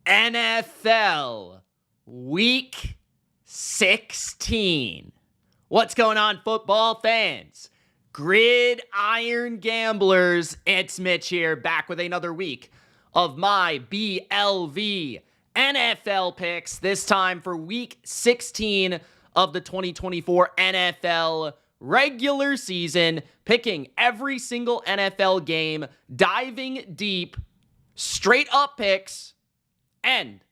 NFL Week 16. What's going on, football fans? Gridiron gamblers, it's Mitch here, back with another week of my BLV NFL picks, this time for Week 16 of the 2024 NFL regular season, picking every single NFL game, diving deep, straight up picks, and,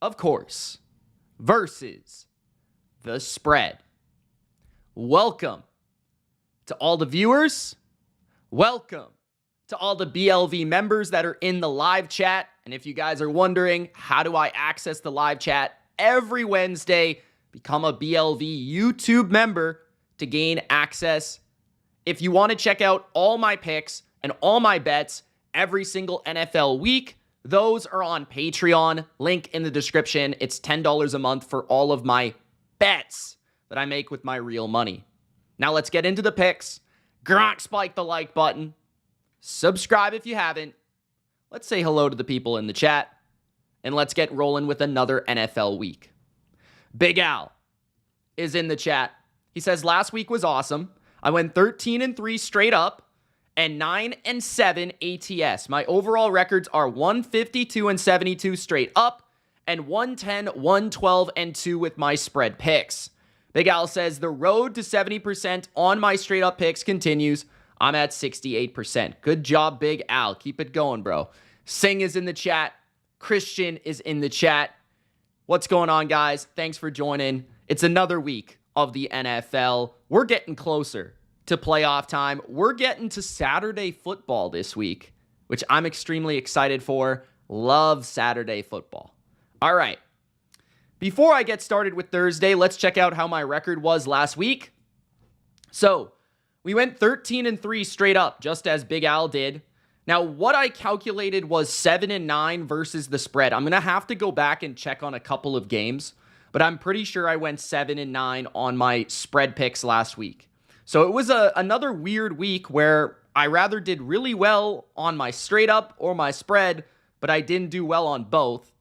of course, versus the spread. Welcome to all the viewers. Welcome to all the BLV members that are in the live chat. And if you guys are wondering, how do I access the live chat every Wednesday? Become a BLV YouTube member to gain access. If you want to check out all my picks and all my bets every single NFL week, those are on Patreon. Link in the description. It's $10 a month for all of my bets that I make with my real money. Now let's get into the picks. Gronk, spike the like button. Subscribe if you haven't. Let's say hello to the people in the chat. And let's get rolling with another NFL week. Big Al is in the chat. He says, last week was awesome. I went 13-3 straight up and 9-7 ATS. My overall records are 152-72 straight up and 110-112-2 with my spread picks. Big Al says, the road to 70% on my straight up picks continues. I'm at 68%. Good job, Big Al. Keep it going, bro. Singh is in the chat. Christian is in the chat. What's going on, guys? Thanks for joining. It's another week of the NFL. We're getting closer to playoff time. We're getting to Saturday football this week, which I'm extremely excited for. Love Saturday football. All right. Before I get started with Thursday, let's check out how my record was last week. So, we went 13-3 straight up, just as Big Al did. Now, what I calculated was 7-9 versus the spread. I'm going to have to go back and check on a couple of games, but I'm pretty sure I went 7-9 on my spread picks last week. So it was another weird week where I rather did really well on my straight up or my spread, but I didn't do well on both.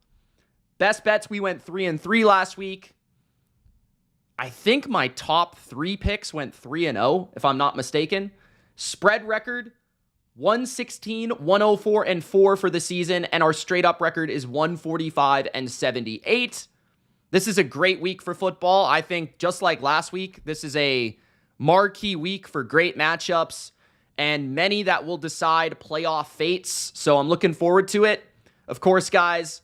Best bets, we went 3-3 last week. I think my top 3 picks went 3-0, if I'm not mistaken. Spread record, 116, 104-4 for the season, and our straight up record is 145-78. This is a great week for football. I think just like last week, this is a marquee week for great matchups and many that will decide playoff fates. So I'm looking forward to it. Of course, guys,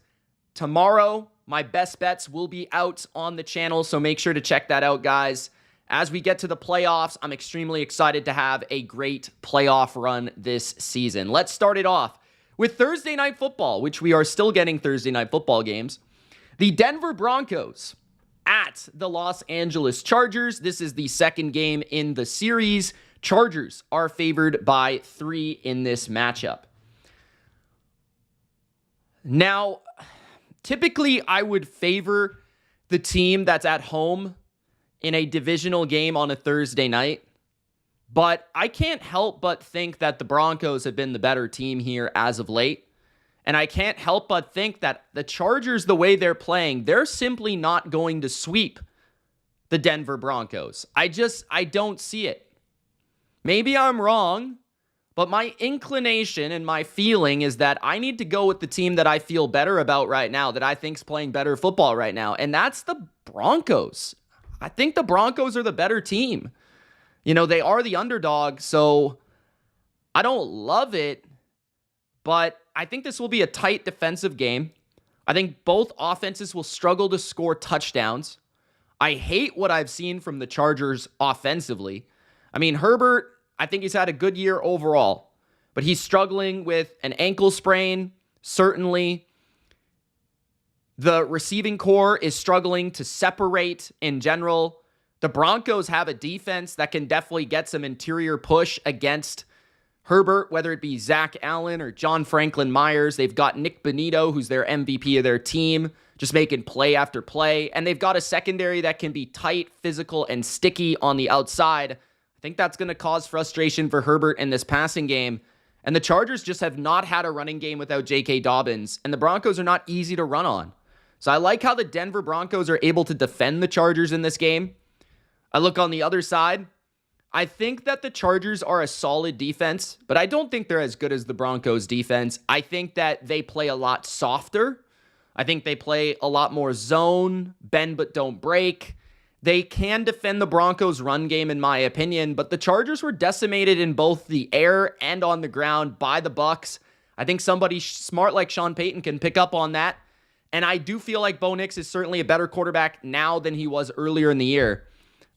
tomorrow, my best bets will be out on the channel, so make sure to check that out, guys. As we get to the playoffs, I'm extremely excited to have a great playoff run this season. Let's start it off with Thursday Night Football, which we are still getting Thursday Night Football games. The Denver Broncos at the Los Angeles Chargers. This is the second game in the series. Chargers are favored by 3 in this matchup. Now, typically, I would favor the team that's at home in a divisional game on a Thursday night, but I can't help but think that the Broncos have been the better team here as of late, and I can't help but think that the Chargers, the way they're playing, they're simply not going to sweep the Denver Broncos. I don't see it. Maybe I'm wrong, but my inclination and my feeling is that I need to go with the team that I feel better about right now, that I think's playing better football right now, and that's the Broncos. I think the Broncos are the better team. You know, they are the underdog, so I don't love it, but I think this will be a tight defensive game. I think both offenses will struggle to score touchdowns. I hate what I've seen from the Chargers offensively. I mean, Herbert, I think he's had a good year overall, but he's struggling with an ankle sprain, certainly. The receiving core is struggling to separate in general. The Broncos have a defense that can definitely get some interior push against Herbert, whether it be Zach Allen or John Franklin Myers. They've got Nick Bonito, who's their MVP of their team, just making play after play. And they've got a secondary that can be tight, physical, and sticky on the outside. I think that's going to cause frustration for Herbert in this passing game. And the Chargers just have not had a running game without J.K. Dobbins, and the Broncos are not easy to run on. So I like how the Denver Broncos are able to defend the Chargers in this game. I look on the other side. I think that the Chargers are a solid defense, but I don't think they're as good as the Broncos defense. I think that they play a lot softer. I think they play a lot more zone, bend but don't break. They can defend the Broncos' run game, in my opinion, but the Chargers were decimated in both the air and on the ground by the Bucs. I think somebody smart like Sean Payton can pick up on that, and I do feel like Bo Nix is certainly a better quarterback now than he was earlier in the year.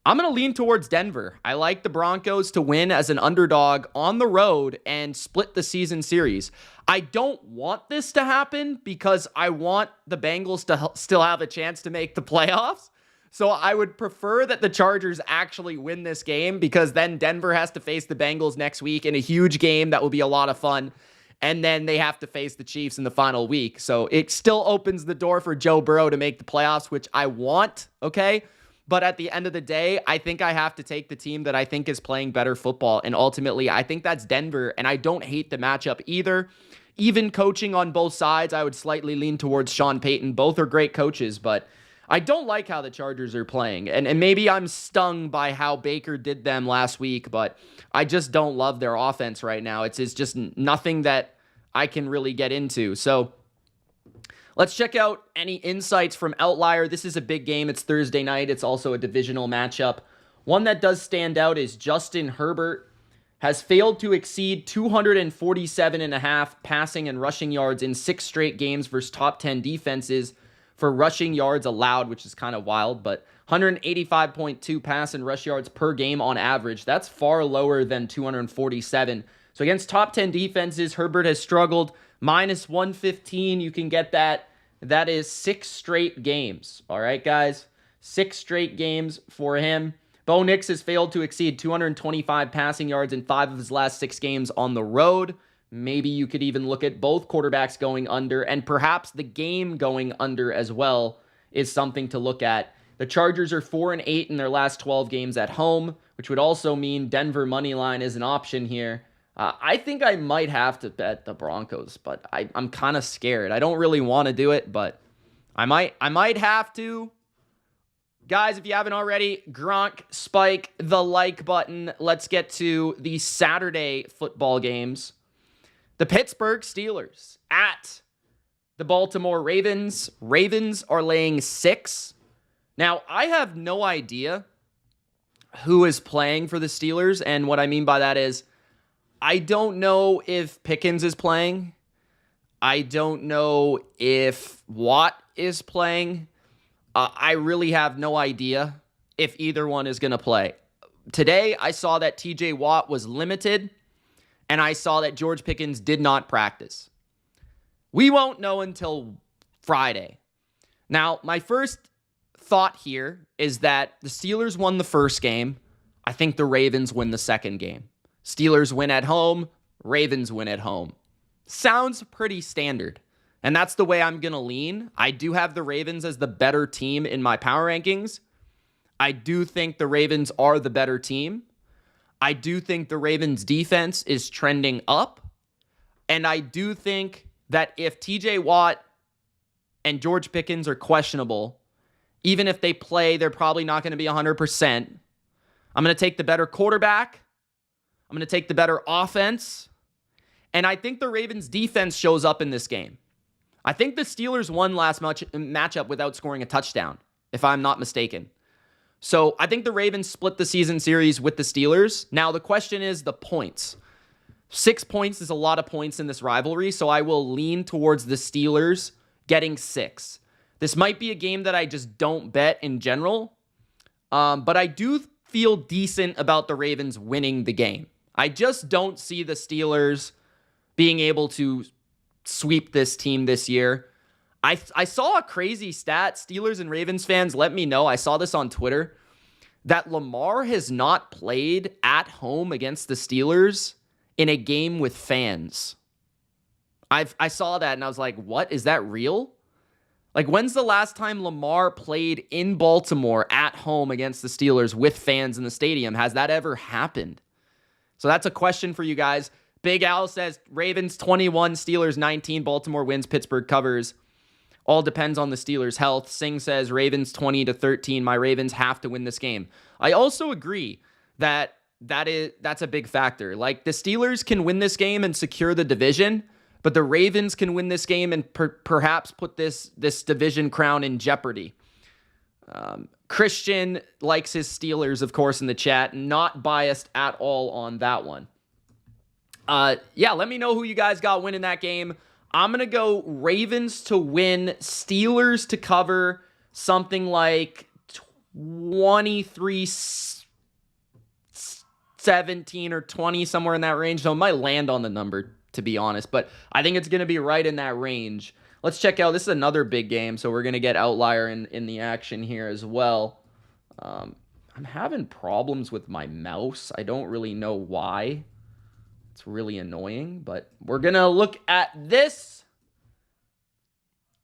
I'm going to lean towards Denver. I like the Broncos to win as an underdog on the road and split the season series. I don't want this to happen because I want the Bengals to still have a chance to make the playoffs. So I would prefer that the Chargers actually win this game, because then Denver has to face the Bengals next week in a huge game that will be a lot of fun. And then they have to face the Chiefs in the final week. So it still opens the door for Joe Burrow to make the playoffs, which I want, okay? But at the end of the day, I think I have to take the team that I think is playing better football. And ultimately, I think that's Denver. And I don't hate the matchup either. Even coaching on both sides, I would slightly lean towards Sean Payton. Both are great coaches, but I don't like how the Chargers are playing. And maybe I'm stung by how Baker did them last week, but I just don't love their offense right now. It's just nothing that I can really get into. So let's check out any insights from Outlier. This is a big game. It's Thursday night. It's also a divisional matchup. One that does stand out is Justin Herbert has failed to exceed 247.5 passing and rushing yards in 6 straight games versus top 10 defenses for rushing yards allowed, which is kind of wild, but 185.2 pass and rush yards per game on average. That's far lower than 247. So against top 10 defenses, Herbert has struggled. Minus 115, you can get that. That is 6 straight games. All right, guys? 6 straight games for him. Bo Nix has failed to exceed 225 passing yards in 5 of his last 6 games on the road. Maybe you could even look at both quarterbacks going under, and perhaps the game going under as well is something to look at. The Chargers are 4-8 in their last 12 games at home, which would also mean Denver money line is an option here. I think I might have to bet the Broncos, but I'm kind of scared. I don't really want to do it, but I might have to. Guys, if you haven't already, Gronk, spike the like button. Let's get to the Saturday football games. The Pittsburgh Steelers at the Baltimore Ravens. Ravens are laying 6. Now, I have no idea who is playing for the Steelers, and what I mean by that is I don't know if Pickens is playing. I don't know if Watt is playing. I really have no idea if either one is going to play. Today, I saw that TJ Watt was limited, and I saw that George Pickens did not practice. We won't know until Friday. Now, my first thought here is that the Steelers won the first game. I think the Ravens win the second game. Steelers win at home, Ravens win at home. Sounds pretty standard. And that's the way I'm going to lean. I do have the Ravens as the better team in my power rankings. I do think the Ravens are the better team. I do think the Ravens defense is trending up. And I do think that if TJ Watt and George Pickens are questionable, even if they play, they're probably not going to be 100%. I'm going to take the better quarterback. I'm going to take the better offense. And I think the Ravens defense shows up in this game. I think the Steelers won last matchup without scoring a touchdown, if I'm not mistaken. So I think the Ravens split the season series with the Steelers. Now the question is the points. 6 points is a lot of points in this rivalry, so I will lean towards the Steelers getting 6. This might be a game that I just don't bet in general, but I do feel decent about the Ravens winning the game. I just don't see the Steelers being able to sweep this team this year. I saw a crazy stat. Steelers and Ravens fans, let me know. I saw this on Twitter, that Lamar has not played at home against the Steelers in a game with fans. I saw that and I was like, what? Is that real? Like, when's the last time Lamar played in Baltimore at home against the Steelers with fans in the stadium? Has that ever happened? So that's a question for you guys. Big Al says Ravens 21, Steelers 19, Baltimore wins, Pittsburgh covers. All depends on the Steelers' health. Singh says Ravens 20-13. My Ravens have to win this game. I also agree that that's a big factor. Like, the Steelers can win this game and secure the division, but the Ravens can win this game and perhaps put this division crown in jeopardy. Christian likes his Steelers, of course, in the chat. Not biased at all on that one. Yeah, let me know who you guys got winning that game. I'm going to go Ravens to win, Steelers to cover, something like 23-17 or 20, somewhere in that range. So it might land on the number, to be honest, but I think it's going to be right in that range. Let's check out, this is another big game, so we're going to get Outlier in the action here as well. I'm having problems with my mouse. I don't really know why. It's really annoying, but we're going to look at this.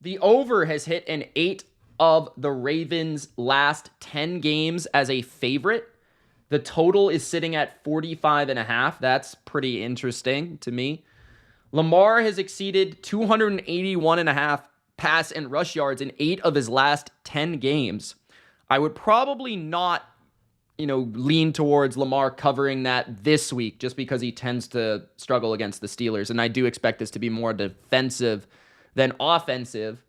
The over has hit in 8 of the Ravens' last 10 games as a favorite. The total is sitting at 45.5. That's pretty interesting to me. Lamar has exceeded 281.5 pass and rush yards in 8 of his last 10 games. I would probably not lean towards Lamar covering that this week just because he tends to struggle against the Steelers. And I do expect this to be more defensive than offensive.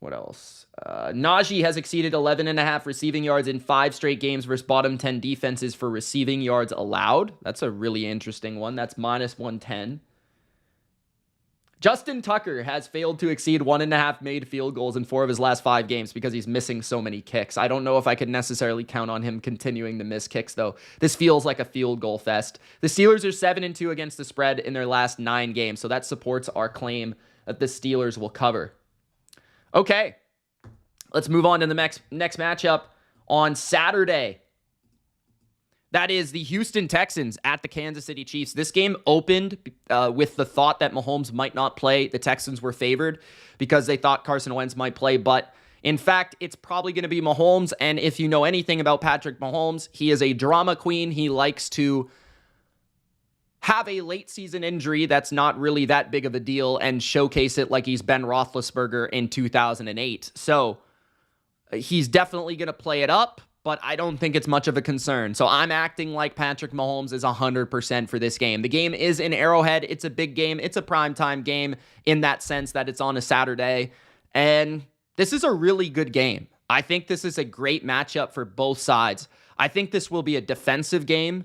What else? Najee has exceeded 11.5 receiving yards in 5 straight games versus bottom 10 defenses for receiving yards allowed. That's a really interesting one. That's -110. Justin Tucker has failed to exceed 1.5 made field goals in 4 of his last 5 games because he's missing so many kicks. I don't know if I could necessarily count on him continuing to miss kicks, though. This feels like a field goal fest. The Steelers are 7-2 against the spread in their last 9 games, so that supports our claim that the Steelers will cover. Okay, let's move on to the next matchup on Saturday. That is the Houston Texans at the Kansas City Chiefs. This game opened with the thought that Mahomes might not play. The Texans were favored because they thought Carson Wentz might play, but in fact, it's probably going to be Mahomes, and if you know anything about Patrick Mahomes, he is a drama queen. He likes to have a late season injury that's not really that big of a deal and showcase it like he's Ben Roethlisberger in 2008. So he's definitely going to play it up, but I don't think it's much of a concern. So I'm acting like Patrick Mahomes is 100% for this game. The game is in Arrowhead. It's a big game. It's a primetime game in that sense that it's on a Saturday. And this is a really good game. I think this is a great matchup for both sides. I think this will be a defensive game.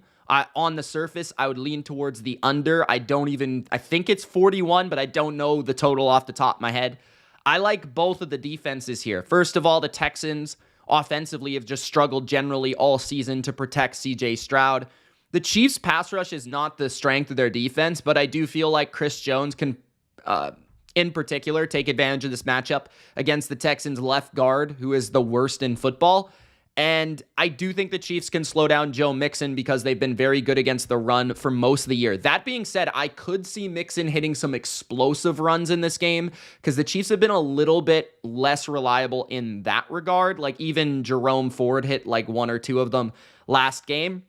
On the surface, I would lean towards the under. I think it's 41, but I don't know the total off the top of my head. I like both of the defenses here. First of all, the Texans offensively have just struggled generally all season to protect CJ Stroud. The Chiefs' pass rush is not the strength of their defense, but I do feel like Chris Jones can, in particular, take advantage of this matchup against the Texans' left guard, who is the worst in football. And I do think the Chiefs can slow down Joe Mixon because they've been very good against the run for most of the year. That being said, I could see Mixon hitting some explosive runs in this game because the Chiefs have been a little bit less reliable in that regard. Like even Jerome Ford hit like 1 or 2 of them last game.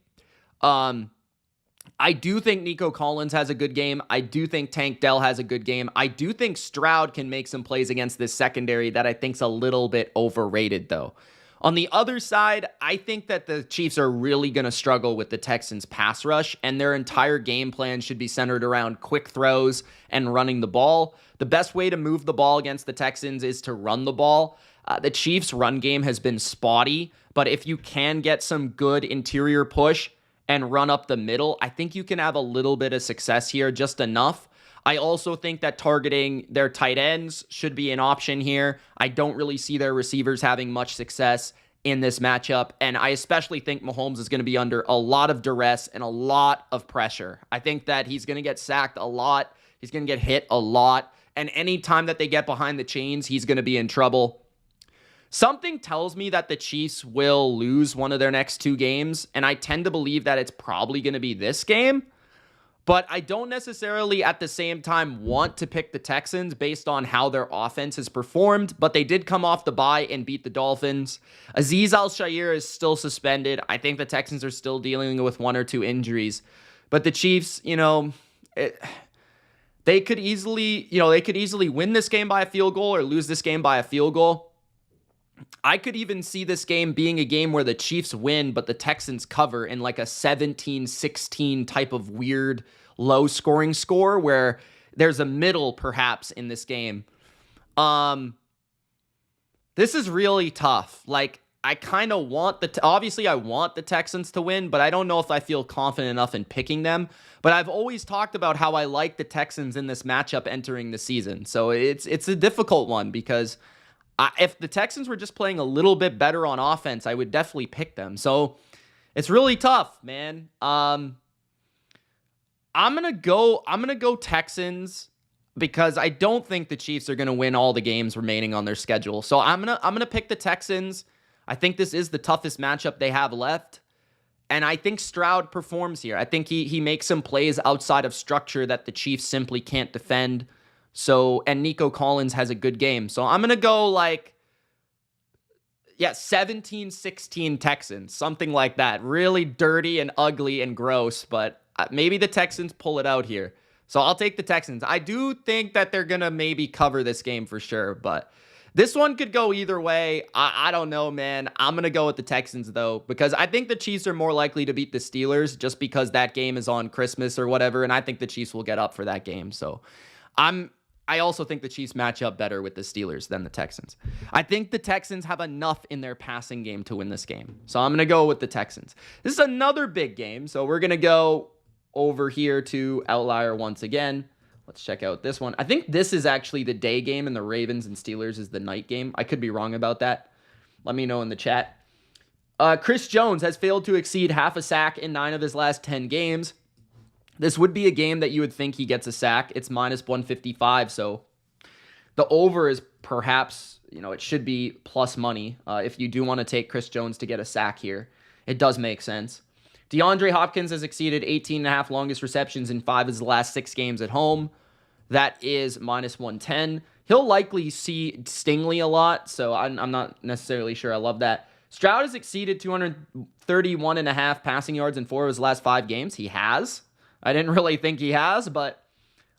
I do think Nico Collins has a good game. I do think Tank Dell has a good game. I do think Stroud can make some plays against this secondary that I think's a little bit overrated though. On the other side, I think that the Chiefs are really going to struggle with the Texans' pass rush, and their entire game plan should be centered around quick throws and running the ball. The best way to move the ball against the Texans is to run the ball. The Chiefs' run game has been spotty, but if you can get some good interior push and run up the middle, I think you can have a little bit of success here, just enough. I also think that targeting their tight ends should be an option here. I don't really see their receivers having much success in this matchup, and I especially think Mahomes is going to be under a lot of duress and a lot of pressure. I think that he's going to get sacked a lot. He's going to get hit a lot, and any time that they get behind the chains, he's going to be in trouble. Something tells me that the Chiefs will lose one of their next 2 games, and I tend to believe that it's probably going to be this game. But I don't necessarily at the same time want to pick the Texans based on how their offense has performed, but they did come off the bye and beat the Dolphins. Azeez Al-Shaair is still suspended. I think the Texans are still dealing with 1 or 2 injuries. But the Chiefs, they could easily win this game by a field goal or lose this game by a field goal. I could even see this game being a game where the Chiefs win, but the Texans cover in like a 17-16 type of weird low-scoring score where there's a middle perhaps in this game. This is really tough. Like, I kind of want obviously I want the Texans to win, but I don't know if I feel confident enough in picking them. But I've always talked about how I like the Texans in this matchup entering the season. So it's a difficult one because if the Texans were just playing a little bit better on offense, I would definitely pick them. So it's really tough, man. I'm gonna go Texans because I don't think the Chiefs are gonna win all the games remaining on their schedule. So I'm gonna pick the Texans. I think this is the toughest matchup they have left. And I think Stroud performs here. I think he makes some plays outside of structure that the Chiefs simply can't defend. And Nico Collins has a good game. So I'm going to go 17-16 Texans, something like that. Really dirty and ugly and gross, but maybe the Texans pull it out here. So I'll take the Texans. I do think that they're going to maybe cover this game for sure, but this one could go either way. I don't know, man. I'm going to go with the Texans, though, because I think the Chiefs are more likely to beat the Steelers just because that game is on Christmas or whatever, and I think the Chiefs will get up for that game. So I also think the Chiefs match up better with the Steelers than the Texans. I think the Texans have enough in their passing game to win this game. So I'm going to go with the Texans. This is another big game, so we're going to go over here to Outlier once again. Let's check out this one. I think this is actually the day game and the Ravens and Steelers is the night game. I could be wrong about that. Let me know in the chat. Chris Jones has failed to exceed half a sack in 9 of his last 10 games. This would be a game that you would think he gets a sack. It's minus 155, so the over is perhaps, it should be plus money if you do want to take Chris Jones to get a sack here. It does make sense. DeAndre Hopkins has exceeded 18.5 longest receptions in 5 of his last 6 games at home. That is minus 110. He'll likely see Stingley a lot, so I'm not necessarily sure I love that. Stroud has exceeded 231.5 passing yards in 4 of his last 5 games. He has. I didn't really think he has, but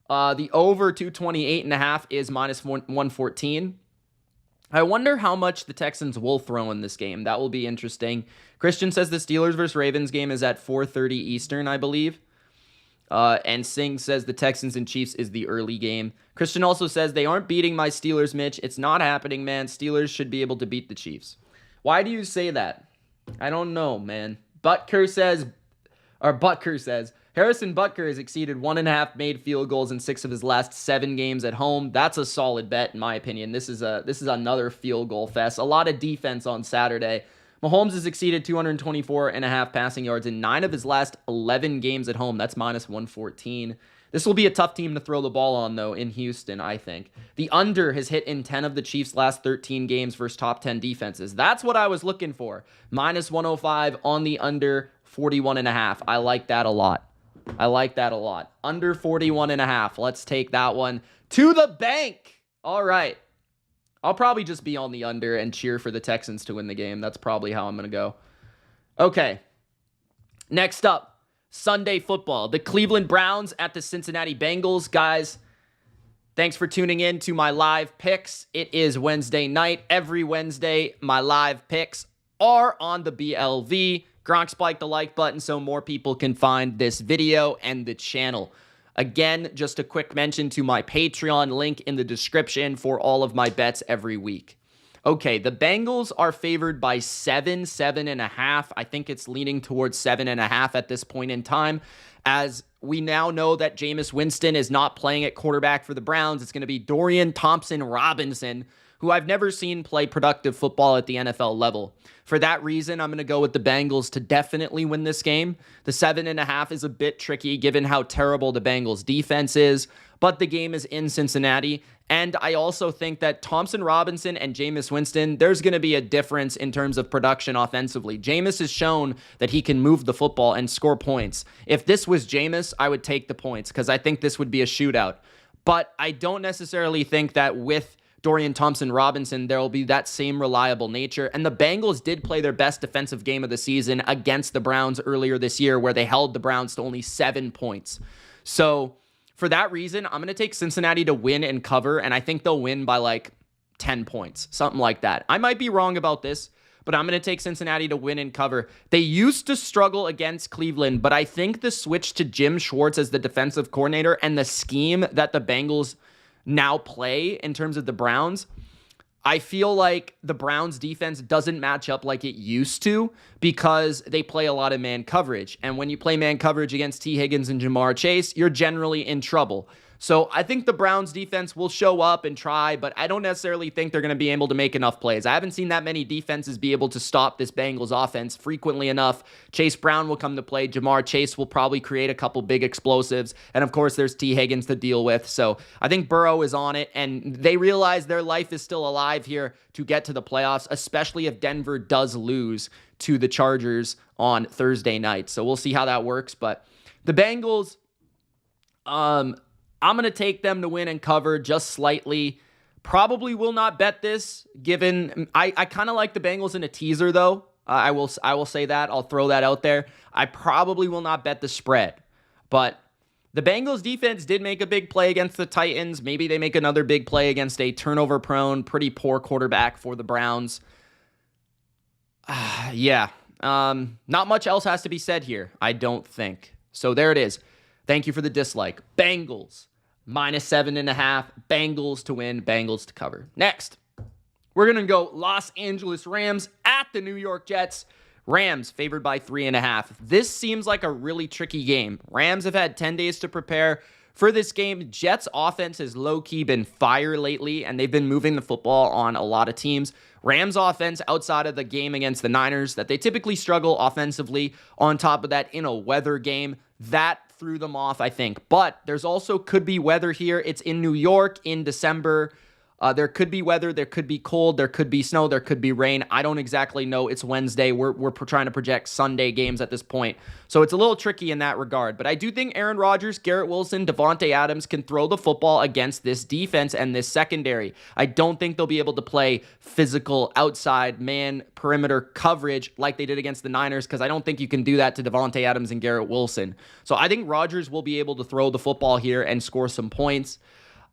the over 228.5 is minus 114. I wonder how much the Texans will throw in this game. That will be interesting. Christian says the Steelers versus Ravens game is at 4:30 Eastern, I believe. And Singh says the Texans and Chiefs is the early game. Christian also says they aren't beating my Steelers, Mitch. It's not happening, man. Steelers should be able to beat the Chiefs. Why do you say that? I don't know, man. Butker says, Harrison Butker has exceeded 1.5 made field goals in 6 of his last 7 games at home. That's a solid bet, in my opinion. This is another field goal fest. A lot of defense on Saturday. Mahomes has exceeded 224.5 passing yards in 9 of his last 11 games at home. That's minus 114. This will be a tough team to throw the ball on, though, in Houston, I think. The under has hit in 10 of the Chiefs' last 13 games versus top 10 defenses. That's what I was looking for. Minus 105 on the under 41.5. I like that a lot. Under 41.5. Let's take that one to the bank. All right. I'll probably just be on the under and cheer for the Texans to win the game. That's probably how I'm going to go. Okay. Next up, Sunday football. The Cleveland Browns at the Cincinnati Bengals. Guys, thanks for tuning in to my live picks. It is Wednesday night. Every Wednesday, my live picks are on the BLV. Gronk spiked the like button so more people can find this video and the channel. Again, just a quick mention to my Patreon link in the description for all of my bets every week. Okay, the Bengals are favored by 7.5. I think it's leaning towards 7.5 at this point in time, as we now know that Jameis Winston is not playing at quarterback for the Browns. It's going to be Dorian Thompson-Robinson, who I've never seen play productive football at the NFL level. For that reason, I'm going to go with the Bengals to definitely win this game. The 7.5 is a bit tricky given how terrible the Bengals defense is, but the game is in Cincinnati. And I also think that Thompson Robinson and Jameis Winston, there's going to be a difference in terms of production offensively. Jameis has shown that he can move the football and score points. If this was Jameis, I would take the points because I think this would be a shootout. But I don't necessarily think that with Dorian Thompson-Robinson, there will be that same reliable nature. And the Bengals did play their best defensive game of the season against the Browns earlier this year, where they held the Browns to only 7 points. So for that reason, I'm going to take Cincinnati to win and cover, and I think they'll win by like 10 points, something like that. I might be wrong about this, but I'm going to take Cincinnati to win and cover. They used to struggle against Cleveland, but I think the switch to Jim Schwartz as the defensive coordinator and the scheme that the Bengals now play in terms of the Browns, I feel like the Browns defense doesn't match up like it used to because they play a lot of man coverage. And when you play man coverage against T. Higgins and Jamar Chase, you're generally in trouble. So I think the Browns defense will show up and try, but I don't necessarily think they're going to be able to make enough plays. I haven't seen that many defenses be able to stop this Bengals offense frequently enough. Chase Brown will come to play. Jamar Chase will probably create a couple big explosives. And of course, there's T. Higgins to deal with. So I think Burrow is on it, and they realize their life is still alive here to get to the playoffs, especially if Denver does lose to the Chargers on Thursday night. So we'll see how that works. But the Bengals, I'm going to take them to win and cover just slightly. Probably will not bet this, given I kind of like the Bengals in a teaser, though. I will say that. I'll throw that out there. I probably will not bet the spread. But the Bengals defense did make a big play against the Titans. Maybe they make another big play against a turnover-prone, pretty poor quarterback for the Browns. Yeah. Not much else has to be said here, I don't think. So there it is. Thank you for the dislike. Bengals, -7.5. Bengals to win, Bengals to cover. Next, we're going to go Los Angeles Rams at the New York Jets. Rams favored by 3.5. This seems like a really tricky game. Rams have had 10 days to prepare for this game. Jets offense has low-key been fire lately, and they've been moving the football on a lot of teams. Rams offense, outside of the game against the Niners, that they typically struggle offensively, on top of that in a weather game, that threw them off, I think. But there's also could be weather here. It's in New York in December. There could be weather, there could be cold, there could be snow, there could be rain. I don't exactly know. It's Wednesday. We're trying to project Sunday games at this point. So it's a little tricky in that regard. But I do think Aaron Rodgers, Garrett Wilson, Devontae Adams can throw the football against this defense and this secondary. I don't think they'll be able to play physical outside man perimeter coverage like they did against the Niners, because I don't think you can do that to Devontae Adams and Garrett Wilson. So I think Rodgers will be able to throw the football here and score some points.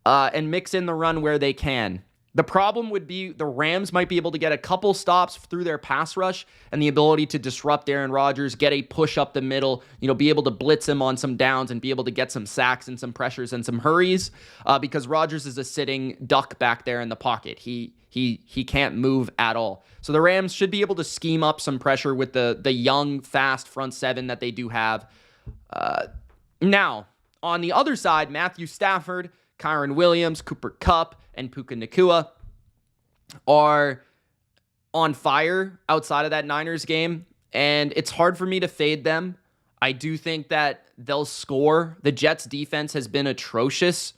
And mix in the run where they can. The problem would be the Rams might be able to get a couple stops through their pass rush and the ability to disrupt Aaron Rodgers, get a push up the middle, be able to blitz him on some downs and be able to get some sacks and some pressures and some hurries, because Rodgers is a sitting duck back there in the pocket. He can't move at all. So the Rams should be able to scheme up some pressure with the young, fast front seven that they do have. Now, on the other side, Matthew Stafford, Kyron Williams, Cooper Kupp, and Puka Nacua are on fire outside of that Niners game, and it's hard for me to fade them. I do think that they'll score. The Jets' defense has been atrocious.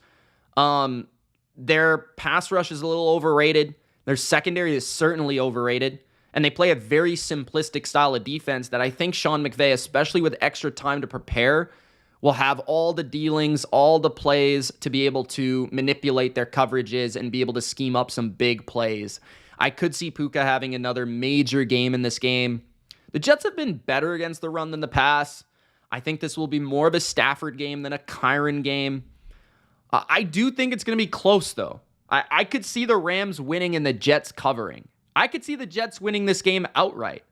Their pass rush is a little overrated. Their secondary is certainly overrated, and they play a very simplistic style of defense that I think Sean McVay, especially with extra time to prepare, will have all the dealings, all the plays to be able to manipulate their coverages and be able to scheme up some big plays. I could see Puka having another major game in this game. The Jets have been better against the run than the pass. I think this will be more of a Stafford game than a Kyron game. I do think it's going to be close, though. I could see the Rams winning and the Jets covering. I could see the Jets winning this game outright.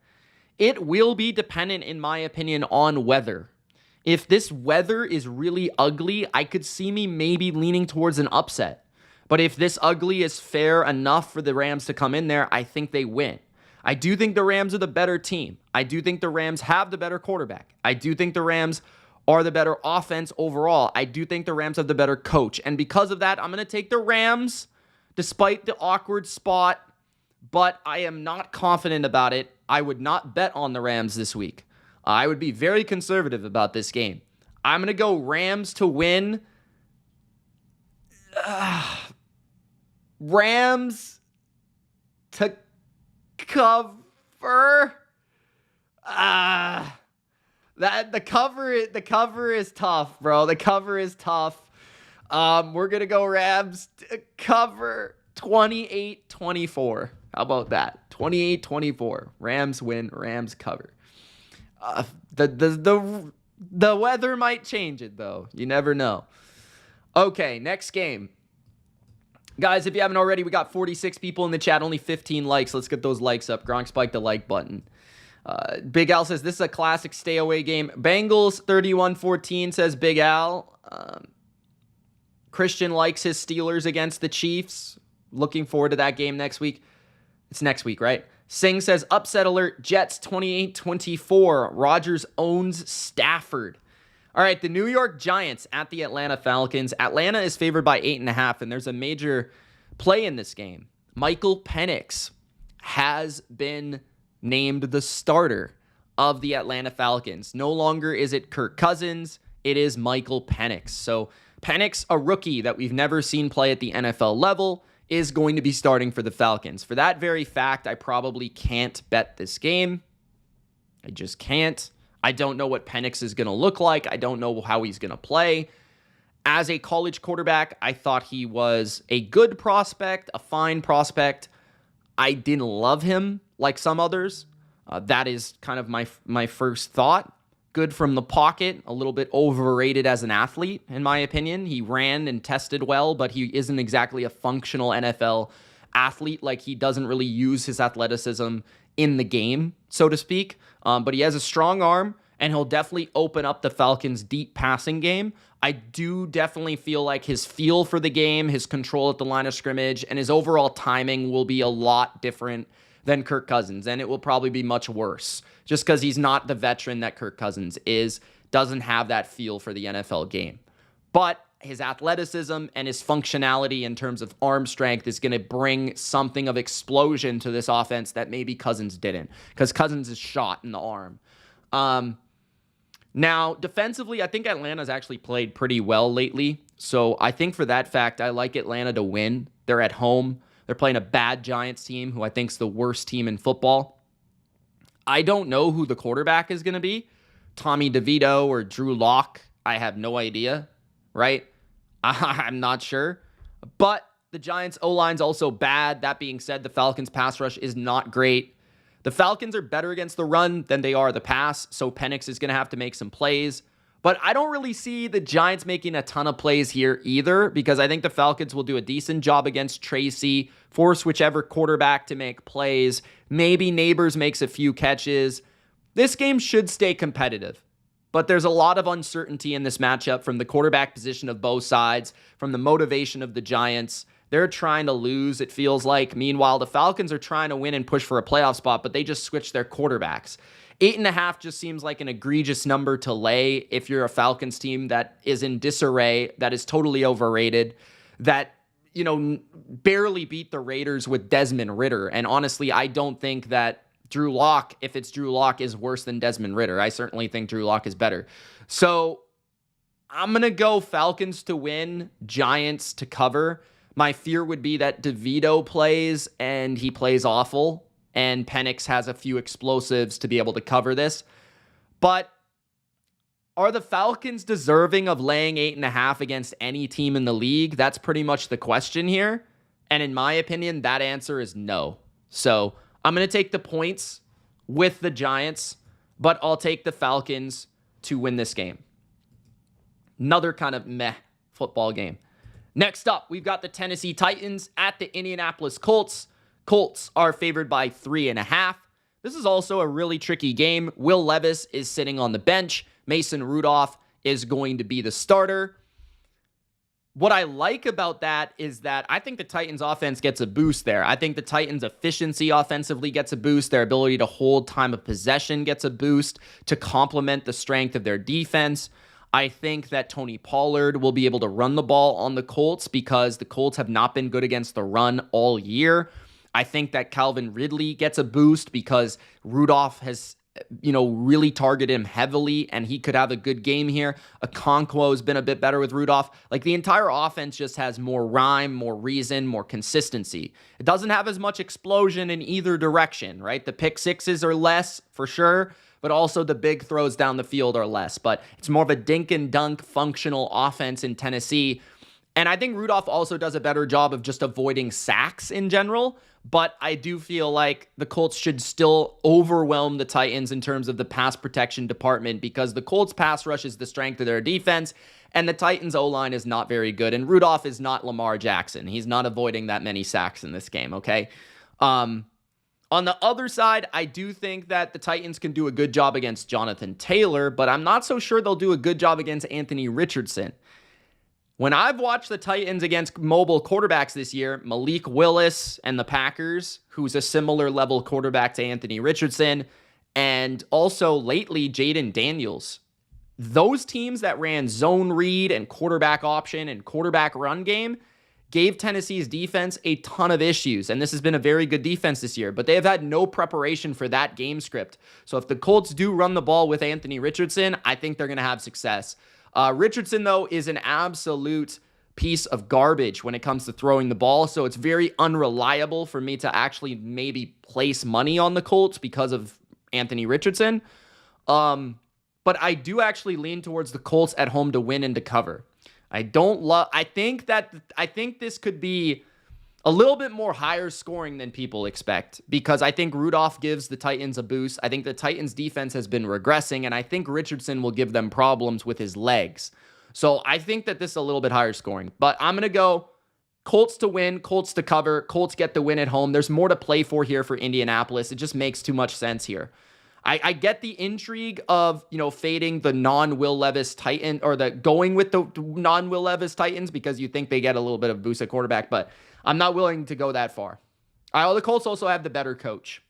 It will be dependent, in my opinion, on weather. If this weather is really ugly, I could see me maybe leaning towards an upset. But if this ugly is fair enough for the Rams to come in there, I think they win. I do think the Rams are the better team. I do think the Rams have the better quarterback. I do think the Rams are the better offense overall. I do think the Rams have the better coach. And because of that, I'm going to take the Rams, despite the awkward spot. But I am not confident about it. I would not bet on the Rams this week. I would be very conservative about this game. I'm going to go Rams to win. Rams to cover. The cover is tough, bro. The cover is tough. We're going to go Rams to cover. 28-24. How about that? 28-24. Rams win. Rams cover. The weather might change it, though. You never know. Okay, next game. Guys, if you haven't already, we got 46 people in the chat, only 15 likes. Let's get those likes up. Gronk spiked the like button. Big Al says, this is a classic stay away game. Bengals 31-14, says Big Al. Christian likes his Steelers against the Chiefs. Looking forward to that game next week. It's next week, right? Singh says, upset alert, Jets 28-24. Rodgers owns Stafford. All right, the New York Giants at the Atlanta Falcons. Atlanta is favored by 8.5, and there's a major play in this game. Michael Penix has been named the starter of the Atlanta Falcons. No longer is it Kirk Cousins, it is Michael Penix. So Penix, a rookie that we've never seen play at the NFL level, is going to be starting for the Falcons. For that very fact, I probably can't bet this game. I just can't. I don't know what Penix is going to look like. I don't know how he's going to play. As a college quarterback, I thought he was a good prospect, a fine prospect. I didn't love him like some others. That is kind of my first thought. Good from the pocket, a little bit overrated as an athlete, in my opinion. He ran and tested well, but he isn't exactly a functional NFL athlete. Like, he doesn't really use his athleticism in the game, so to speak. But he has a strong arm, and he'll definitely open up the Falcons' deep passing game. I do definitely feel like his feel for the game, his control at the line of scrimmage, and his overall timing will be a lot different than Kirk Cousins, and it will probably be much worse just because he's not the veteran that Kirk Cousins is, doesn't have that feel for the NFL game. But his athleticism and his functionality in terms of arm strength is going to bring something of explosion to this offense that maybe Cousins didn't, because Cousins is shot in the arm. Now, defensively, I think Atlanta's actually played pretty well lately, so I think for that fact, I like Atlanta to win. They're at home. They're playing a bad Giants team, who I think is the worst team in football. I don't know who the quarterback is going to be. Tommy DeVito or Drew Lock. I have no idea, right? I'm not sure. But the Giants' O-line's also bad. That being said, the Falcons' pass rush is not great. The Falcons are better against the run than they are the pass, so Penix is going to have to make some plays. But I don't really see the Giants making a ton of plays here either, because I think the Falcons will do a decent job against Tracy, force whichever quarterback to make plays. Maybe Neighbors makes a few catches. This game should stay competitive, but there's a lot of uncertainty in this matchup from the quarterback position of both sides, from the motivation of the Giants. They're trying to lose, it feels like. Meanwhile, the Falcons are trying to win and push for a playoff spot, but they just switched their quarterbacks. 8.5 just seems like an egregious number to lay if you're a Falcons team that is in disarray, that is totally overrated, that, barely beat the Raiders with Desmond Ridder. And honestly, I don't think that Drew Lock, if it's Drew Lock, is worse than Desmond Ridder. I certainly think Drew Lock is better. So I'm going to go Falcons to win, Giants to cover. My fear would be that DeVito plays and he plays awful, and Penix has a few explosives to be able to cover this. But are the Falcons deserving of laying 8.5 against any team in the league? That's pretty much the question here. And in my opinion, that answer is no. So I'm going to take the points with the Giants, but I'll take the Falcons to win this game. Another kind of meh football game. Next up, we've got the Tennessee Titans at the Indianapolis Colts. Colts are favored by 3.5. This is also a really tricky game. Will Levis is sitting on the bench. Mason Rudolph is going to be the starter. What I like about that is that I think the Titans offense gets a boost there. I think the Titans efficiency offensively gets a boost. Their ability to hold time of possession gets a boost to complement the strength of their defense. I think that Tony Pollard will be able to run the ball on the Colts because the Colts have not been good against the run all year. I think that Calvin Ridley gets a boost because Rudolph has, really targeted him heavily, and he could have a good game here. Okonkwo has been a bit better with Rudolph. Like, the entire offense just has more rhyme, more reason, more consistency. It doesn't have as much explosion in either direction, right? The pick sixes are less, for sure, but also the big throws down the field are less. But it's more of a dink and dunk functional offense in Tennessee. And I think Rudolph also does a better job of just avoiding sacks in general. But I do feel like the Colts should still overwhelm the Titans in terms of the pass protection department, because the Colts pass rush is the strength of their defense, and the Titans O-line is not very good. And Rudolph is not Lamar Jackson. He's not avoiding that many sacks in this game, okay? On the other side, I do think that the Titans can do a good job against Jonathan Taylor, but I'm not so sure they'll do a good job against Anthony Richardson. When I've watched the Titans against mobile quarterbacks this year, Malik Willis and the Packers, who's a similar level quarterback to Anthony Richardson, and also lately Jaden Daniels, those teams that ran zone read and quarterback option and quarterback run game gave Tennessee's defense a ton of issues. And this has been a very good defense this year, but they have had no preparation for that game script. So if the Colts do run the ball with Anthony Richardson, I think they're going to have success. Richardson, though, is an absolute piece of garbage when it comes to throwing the ball, so it's very unreliable for me to actually maybe place money on the Colts because of Anthony Richardson. But I do actually lean towards the Colts at home to win and to cover. I think this could be a little bit more higher scoring than people expect, because I think Rudolph gives the Titans a boost. I think the Titans defense has been regressing, and I think Richardson will give them problems with his legs. So I think that this is a little bit higher scoring, but I'm going to go Colts to win, Colts to cover, Colts get the win at home. There's more to play for here for Indianapolis. It just makes too much sense here. I get the intrigue of, fading the non-Will Levis Titan, or going with the non-Will Levis Titans, because you think they get a little bit of boost at quarterback, but I'm not willing to go that far. The Colts also have the better coach.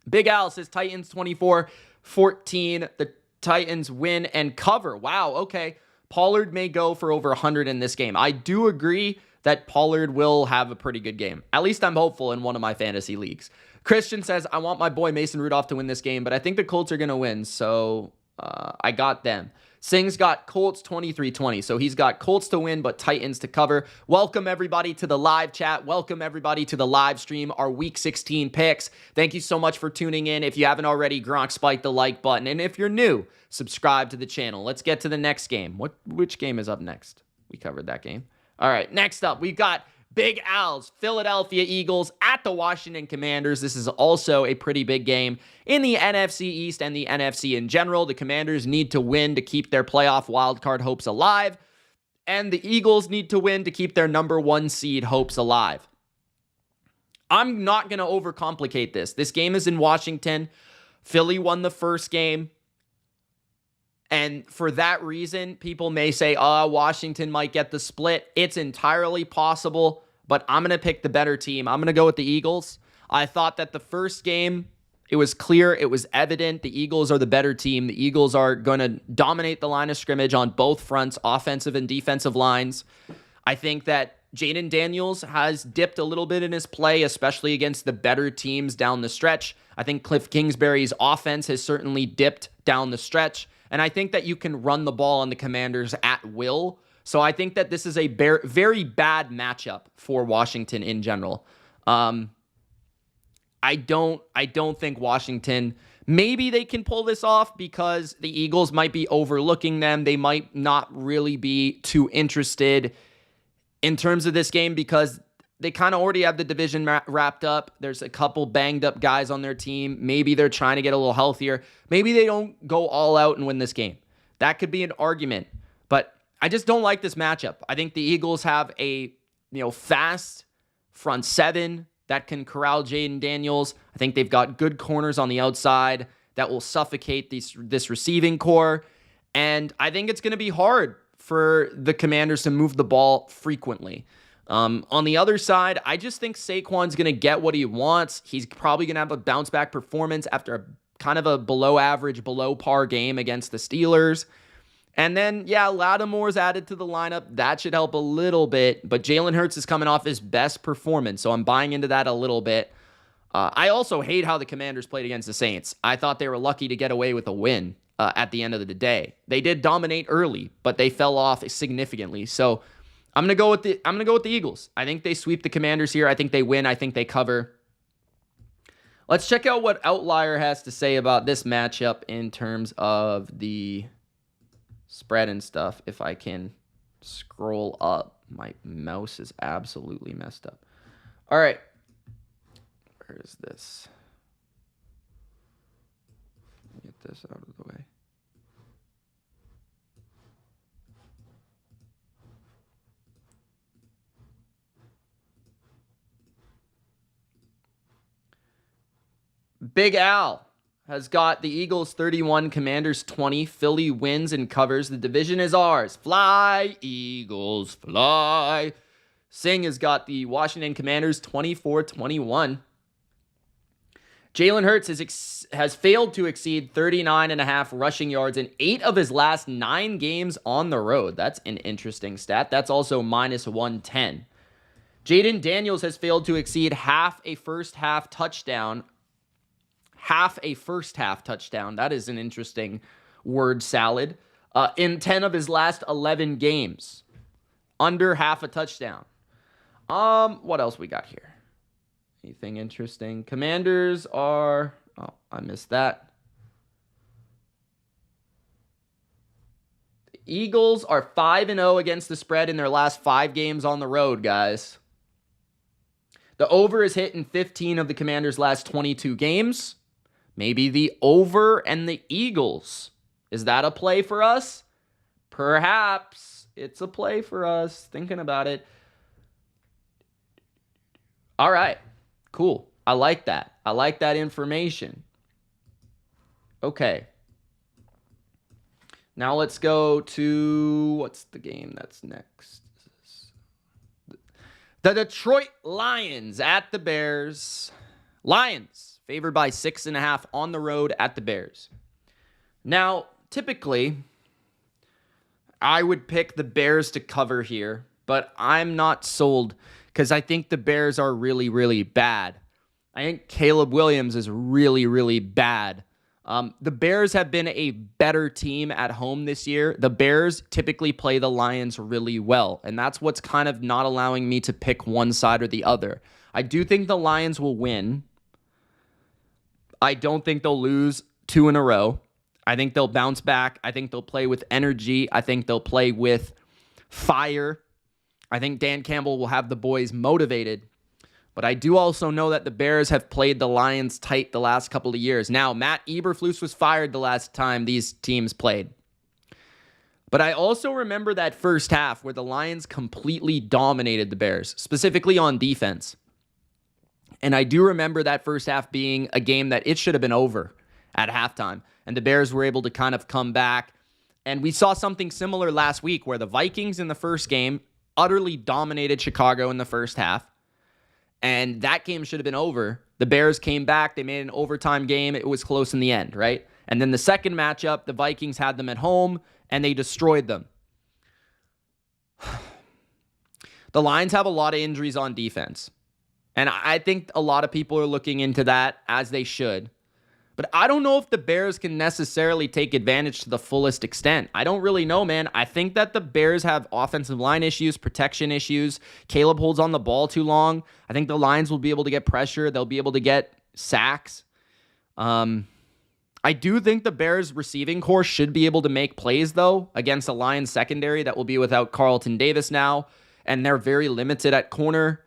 Big Al says Titans 24-14. The Titans win and cover. Wow, okay. Pollard may go for over 100 in this game. I do agree that Pollard will have a pretty good game. At least I'm hopeful in one of my fantasy leagues. Christian says, I want my boy Mason Rudolph to win this game, but I think the Colts are going to win, so I got them. Sing's got Colts 23-20, so he's got Colts to win, but Titans to cover. Welcome, everybody, to the live chat. Welcome, everybody, to the live stream, our Week 16 picks. Thank you so much for tuning in. If you haven't already, Gronk, spike the like button, and if you're new, subscribe to the channel. Let's get to the next game. Which game is up next? We covered that game. All right, next up, we've got Big Al's Philadelphia Eagles at the Washington Commanders. This is also a pretty big game in the NFC East and the NFC in general. The Commanders need to win to keep their playoff wildcard hopes alive, and the Eagles need to win to keep their number 1 seed hopes alive. I'm not going to overcomplicate this. This game is in Washington. Philly won the first game. And for that reason, people may say, Washington might get the split. It's entirely possible, but I'm going to pick the better team. I'm going to go with the Eagles. I thought that the first game, it was clear, it was evident. The Eagles are the better team. The Eagles are going to dominate the line of scrimmage on both fronts, offensive and defensive lines. I think that Jaden Daniels has dipped a little bit in his play, especially against the better teams down the stretch. I think Cliff Kingsbury's offense has certainly dipped down the stretch. And I think that you can run the ball on the Commanders at will. So I think that this is a very bad matchup for Washington in general. I don't think Washington, maybe they can pull this off because the Eagles might be overlooking them. They might not really be too interested in terms of this game because they kind of already have the division wrapped up. There's a couple banged up guys on their team. Maybe they're trying to get a little healthier. Maybe they don't go all out and win this game. That could be an argument. But I just don't like this matchup. I think the Eagles have a fast front seven that can corral Jaden Daniels. I think they've got good corners on the outside that will suffocate this receiving core. And I think it's going to be hard for the Commanders to move the ball frequently. On the other side, I just think Saquon's going to get what he wants. He's probably going to have a bounce back performance after a kind of a below average, below par game against the Steelers. And then, Lattimore's added to the lineup. That should help a little bit. But Jalen Hurts is coming off his best performance, so I'm buying into that a little bit. I also hate how the Commanders played against the Saints. I thought they were lucky to get away with a win at the end of the day. They did dominate early, but they fell off significantly. So I'm gonna go with the Eagles. I think they sweep the Commanders here. I think they win. I think they cover. Let's check out what Outlier has to say about this matchup in terms of the spread and stuff, if I can scroll up. My mouse is absolutely messed up. All right. Where is this? Get this out of the way. Big Al has got the Eagles 31, Commanders 20. Philly wins and covers. The division is ours. Fly, Eagles, fly. Singh has got the Washington Commanders 24-21. Jalen Hurts has failed to exceed 39.5 rushing yards in 8 of his last 9 games on the road. That's an interesting stat. That's also minus 110. Jaden Daniels has failed to exceed half a first half touchdown. Half a first half touchdown. That is an interesting word salad. In 10 of his last 11 games. Under half a touchdown. What else we got here? Anything interesting? Commanders are... Oh, I missed that. The Eagles are 5-0 against the spread in their last 5 games on the road, guys. The over is hit in 15 of the Commanders' last 22 games. Maybe the over and the Eagles. Is that a play for us? Perhaps it's a play for us. Thinking about it. All right. Cool. I like that. I like that information. Okay. Now let's go to... What's the game that's next? The Detroit Lions at the Bears. Lions favored by 6.5 on the road at the Bears. Now, typically, I would pick the Bears to cover here, but I'm not sold because I think the Bears are really, really bad. I think Caleb Williams is really, really bad. The Bears have been a better team at home this year. The Bears typically play the Lions really well, and that's what's kind of not allowing me to pick one side or the other. I do think the Lions will win. I don't think they'll lose 2 in a row. I think they'll bounce back. I think they'll play with energy. I think they'll play with fire. I think Dan Campbell will have the boys motivated. But I do also know that the Bears have played the Lions tight the last couple of years. Now, Matt Eberflus was fired the last time these teams played. But I also remember that first half where the Lions completely dominated the Bears, specifically on defense. And I do remember that first half being a game that it should have been over at halftime. And the Bears were able to kind of come back. And we saw something similar last week where the Vikings in the first game utterly dominated Chicago in the first half. And that game should have been over. The Bears came back. They made an overtime game. It was close in the end, right? And then the second matchup, the Vikings had them at home, and they destroyed them. The Lions have a lot of injuries on defense. And I think a lot of people are looking into that, as they should. But I don't know if the Bears can necessarily take advantage to the fullest extent. I don't really know, man. I think that the Bears have offensive line issues, protection issues. Caleb holds on the ball too long. I think the Lions will be able to get pressure. They'll be able to get sacks. I do think the Bears receiving corps should be able to make plays, though, against a Lions secondary that will be without Carlton Davis now. And they're very limited at corner.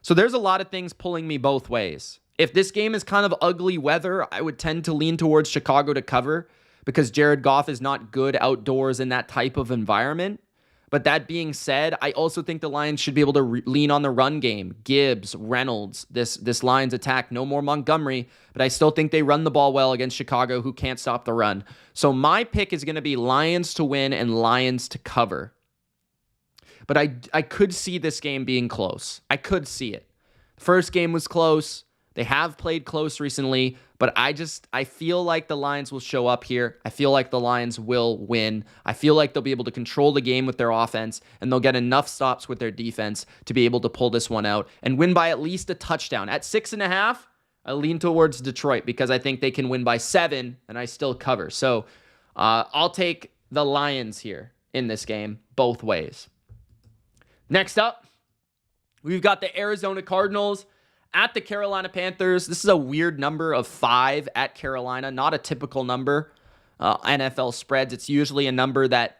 So there's a lot of things pulling me both ways. If this game is kind of ugly weather, I would tend to lean towards Chicago to cover because Jared Goff is not good outdoors in that type of environment. But that being said, I also think the Lions should be able to lean on the run game. Gibbs, Reynolds, this Lions attack. No more Montgomery, but I still think they run the ball well against Chicago, who can't stop the run. So my pick is going to be Lions to win and Lions to cover. But I could see this game being close. I could see it. First game was close. They have played close recently, but I feel like the Lions will show up here. I feel like the Lions will win. I feel like they'll be able to control the game with their offense, and they'll get enough stops with their defense to be able to pull this one out and win by at least a touchdown. At 6.5, I lean towards Detroit because I think they can win by 7, and I still cover. So I'll take the Lions here in this game, both ways. Next up, we've got the Arizona Cardinals at the Carolina Panthers. This is a weird number of 5 at Carolina, not a typical number. NFL spreads, it's usually a number that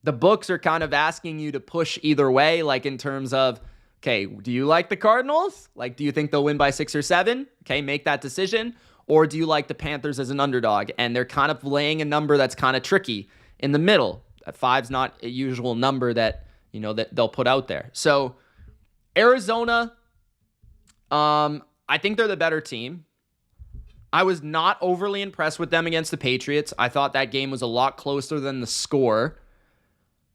the books are kind of asking you to push either way, like in terms of, okay, do you like the Cardinals? Like, do you think they'll win by 6 or 7? Okay, make that decision. Or do you like the Panthers as an underdog? And they're kind of laying a number that's kind of tricky in the middle. 5's not a usual number that, that they'll put out there. So Arizona, I think they're the better team. I was not overly impressed with them against the Patriots. I thought that game was a lot closer than the score.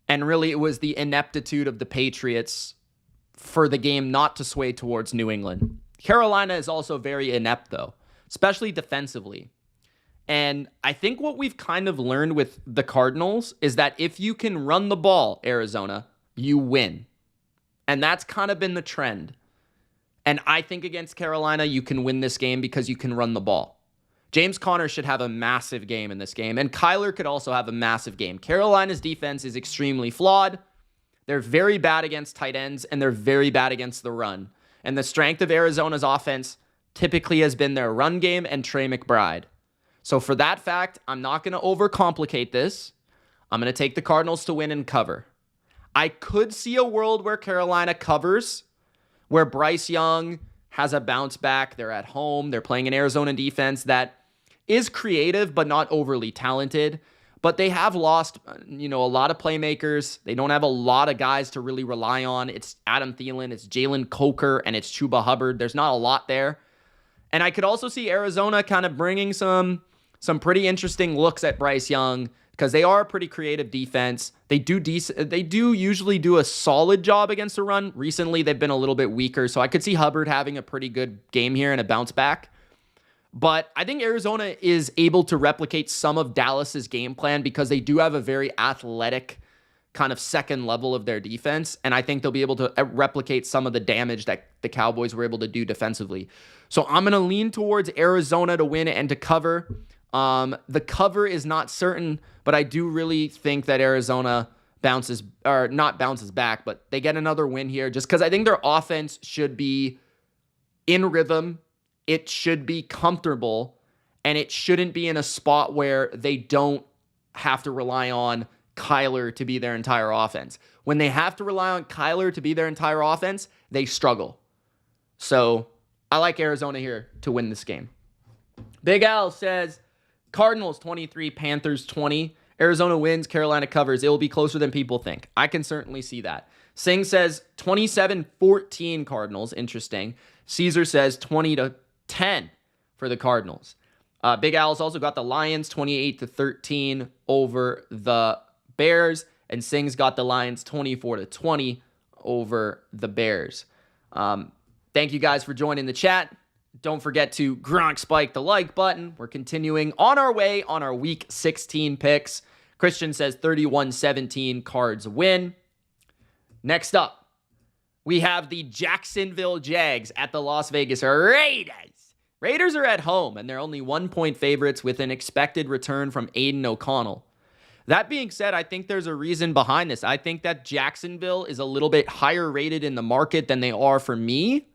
And really, it was the ineptitude of the Patriots for the game not to sway towards New England. Carolina is also very inept, though, especially defensively. And I think what we've kind of learned with the Cardinals is that if you can run the ball, Arizona, you win. And that's kind of been the trend. And I think against Carolina, you can win this game because you can run the ball. James Conner should have a massive game in this game, and Kyler could also have a massive game. Carolina's defense is extremely flawed. They're very bad against tight ends, and they're very bad against the run. And the strength of Arizona's offense typically has been their run game and Trey McBride. So for that fact, I'm not going to overcomplicate this. I'm going to take the Cardinals to win and cover. I could see a world where Carolina covers, where Bryce Young has a bounce back. They're at home. They're playing an Arizona defense that is creative but not overly talented. But they have lost, a lot of playmakers. They don't have a lot of guys to really rely on. It's Adam Thielen, it's Jalen Coker, and it's Chuba Hubbard. There's not a lot there. And I could also see Arizona kind of bringing some pretty interesting looks at Bryce Young, because they are a pretty creative defense. They do usually do a solid job against the run. Recently, they've been a little bit weaker, so I could see Hubbard having a pretty good game here and a bounce back. But I think Arizona is able to replicate some of Dallas's game plan because they do have a very athletic kind of second level of their defense, and I think they'll be able to replicate some of the damage that the Cowboys were able to do defensively. So I'm going to lean towards Arizona to win and to cover. The cover is not certain, but I do really think that Arizona bounces back, but they get another win here just because I think their offense should be in rhythm. It should be comfortable, and it shouldn't be in a spot where they don't have to rely on Kyler to be their entire offense. When they have to rely on Kyler to be their entire offense, they struggle. So I like Arizona here to win this game. Big Al says, Cardinals 23, Panthers 20. Arizona wins, Carolina covers. It will be closer than people think. I can certainly see that. Singh says 27-14 Cardinals. Interesting. Caesar says 20-10 for the Cardinals. Big Al's also got the Lions 28-13 over the Bears. And Singh's got the Lions 24-20 over the Bears. Thank you guys for joining the chat. Don't forget to Gronk spike the like button. We're continuing on our way on our Week 16 picks. Christian says 31-17 Cards win. Next up, we have the Jacksonville Jags at the Las Vegas Raiders. Raiders are at home, and they're only 1-point favorites with an expected return from Aiden O'Connell. That being said, I think there's a reason behind this. I think that Jacksonville is a little bit higher rated in the market than they are for me.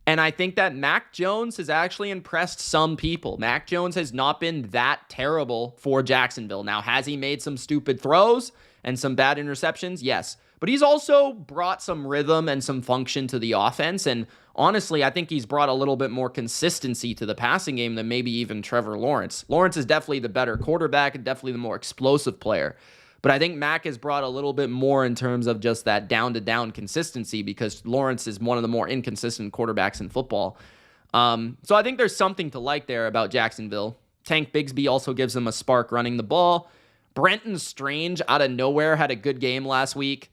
And I think that Mac Jones has actually impressed some people. Mac Jones has not been that terrible for Jacksonville. Now, has he made some stupid throws and some bad interceptions? Yes. But he's also brought some rhythm and some function to the offense. And honestly, I think he's brought a little bit more consistency to the passing game than maybe even Trevor Lawrence. Lawrence is definitely the better quarterback and definitely the more explosive player. But I think Mac has brought a little bit more in terms of just that down-to-down consistency because Lawrence is one of the more inconsistent quarterbacks in football. So I think there's something to like there about Jacksonville. Tank Bigsby also gives them a spark running the ball. Brenton Strange out of nowhere had a good game last week.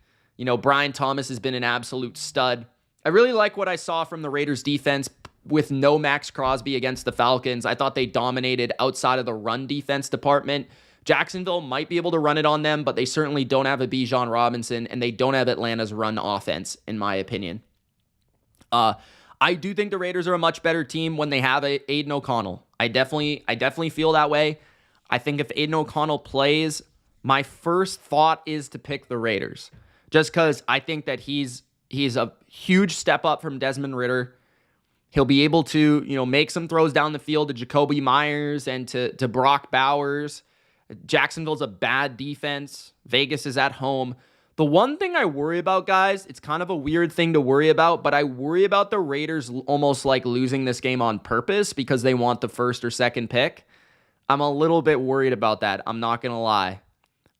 Brian Thomas has been an absolute stud. I really like what I saw from the Raiders defense with no Max Crosby against the Falcons. I thought they dominated outside of the run defense department. Jacksonville might be able to run it on them, but they certainly don't have a Bijan Robinson, and they don't have Atlanta's run offense, in my opinion. I do think the Raiders are a much better team when they have Aiden O'Connell. I definitely feel that way. I think if Aiden O'Connell plays, my first thought is to pick the Raiders, just because I think that he's a huge step up from Desmond Ridder. He'll be able to make some throws down the field to Jacoby Myers and to Brock Bowers. Jacksonville's a bad defense. Vegas is at home. The one thing I worry about, guys, it's kind of a weird thing to worry about, but I worry about the Raiders almost like losing this game on purpose because they want the first or second pick. I'm a little bit worried about that. I'm not going to lie.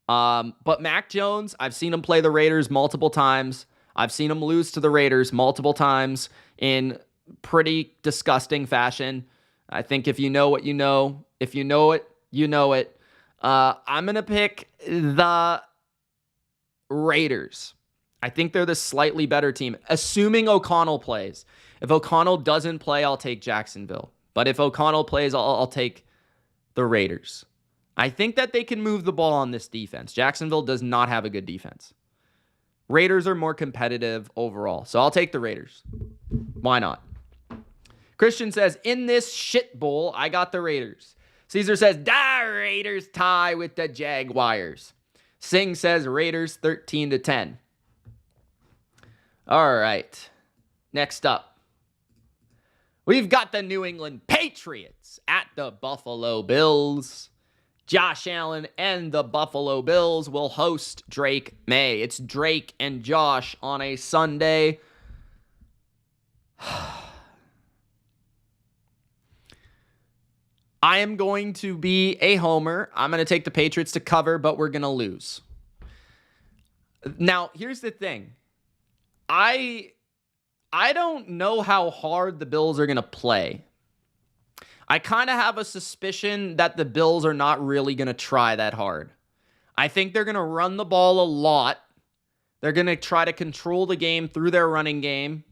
But Mac Jones, I've seen him play the Raiders multiple times. I've seen him lose to the Raiders multiple times in pretty disgusting fashion. I think if you know what you know, if you know it, you know it. I'm going to pick the Raiders. I think they're the slightly better team, assuming O'Connell plays. If O'Connell doesn't play, I'll take Jacksonville. But if O'Connell plays, I'll take the Raiders. I think that they can move the ball on this defense. Jacksonville does not have a good defense. Raiders are more competitive overall, so I'll take the Raiders. Why not? Christian says, in this shit bowl, I got the Raiders. Caesar says, the Raiders tie with the Jaguars. Singh says Raiders 13-10. All right. Next up, we've got the New England Patriots at the Buffalo Bills. Josh Allen and the Buffalo Bills will host Drake May. It's Drake and Josh on a Sunday. I am going to be a homer. I'm going to take the Patriots to cover, but we're going to lose. Now, here's the thing. I don't know how hard the Bills are going to play. I kind of have a suspicion that the Bills are not really going to try that hard. I think they're going to run the ball a lot. They're going to try to control the game through their running game.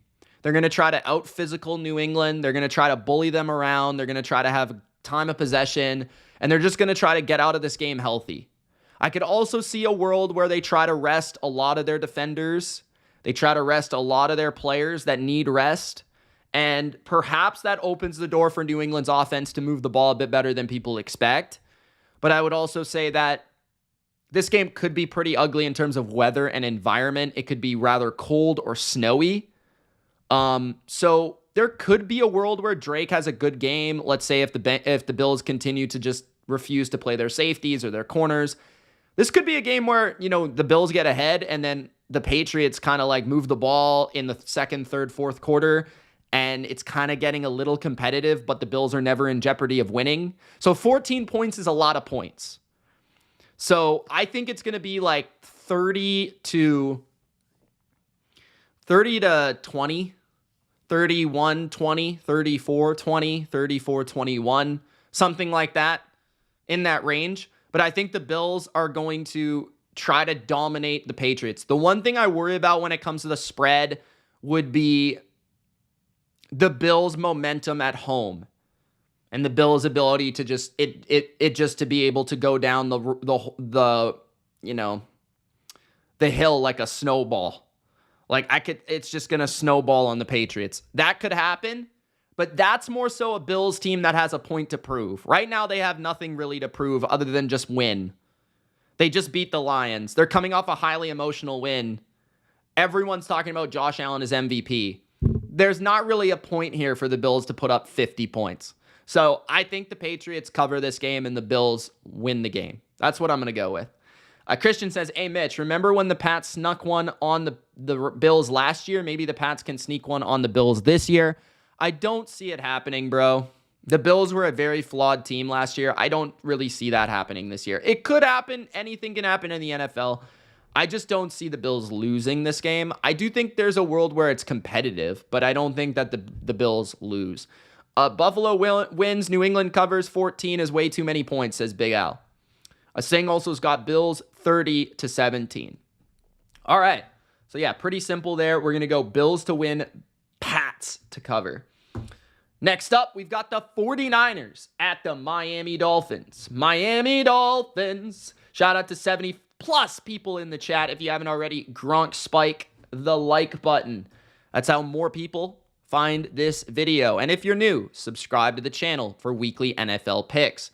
They're going to try to out-physical New England. They're going to try to bully them around. They're going to try to have time of possession, and they're just going to try to get out of this game healthy. I could also see a world where they try to rest a lot of their defenders. They try to rest a lot of their players that need rest, and perhaps that opens the door for New England's offense to move the ball a bit better than people expect. But I would also say that this game could be pretty ugly in terms of weather and environment. It could be rather cold or snowy. So there could be a world where Drake has a good game. Let's say if the Bills continue to just refuse to play their safeties or their corners. This could be a game where, the Bills get ahead and then the Patriots kind of like move the ball in the second, third, fourth quarter, and it's kind of getting a little competitive, but the Bills are never in jeopardy of winning. So 14 points is a lot of points. So I think it's going to be like 30 to 20. 31-20, 34-20, 34-21, something like that, in that range. But I think the Bills are going to try to dominate the Patriots. The one thing I worry about when it comes to the spread would be the Bills' momentum at home and the Bills' ability to just to be able to go down the hill like a snowball. It's just going to snowball on the Patriots. That could happen, but that's more so a Bills team that has a point to prove. Right now, they have nothing really to prove other than just win. They just beat the Lions. They're coming off a highly emotional win. Everyone's talking about Josh Allen as MVP. There's not really a point here for the Bills to put up 50 points. So I think the Patriots cover this game and the Bills win the game. That's what I'm going to go with. Christian says, hey, Mitch, remember when the Pats snuck one on the Bills last year? Maybe the Pats can sneak one on the Bills this year. I don't see it happening, bro. The Bills were a very flawed team last year. I don't really see that happening this year. It could happen. Anything can happen in the NFL. I just don't see the Bills losing this game. I do think there's a world where it's competitive, but I don't think that the Bills lose. Buffalo wins. New England covers. 14 is way too many points, says Big Al. Singh also's got Bills 30-17. All right. So, yeah, pretty simple there. We're going to go Bills to win, Pats to cover. Next up, we've got the 49ers at the Miami Dolphins. Miami Dolphins. Shout out to 70-plus people in the chat. If you haven't already, Gronk spike the like button. That's how more people find this video. And if you're new, subscribe to the channel for weekly NFL picks.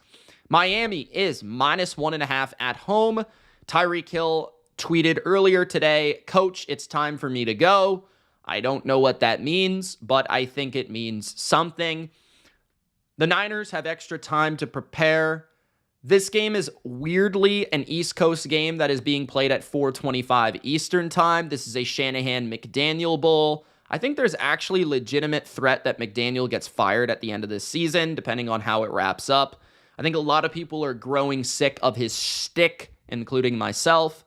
Miami is -1.5 at home. Tyreek Hill tweeted earlier today, Coach, it's time for me to go. I don't know what that means, but I think it means something. The Niners have extra time to prepare. This game is weirdly an East Coast game that is being played at 4:25 Eastern time. This is a Shanahan-McDaniel Bowl. I think there's actually legitimate threat that McDaniel gets fired at the end of this season, depending on how it wraps up. I think a lot of people are growing sick of his shtick, including myself.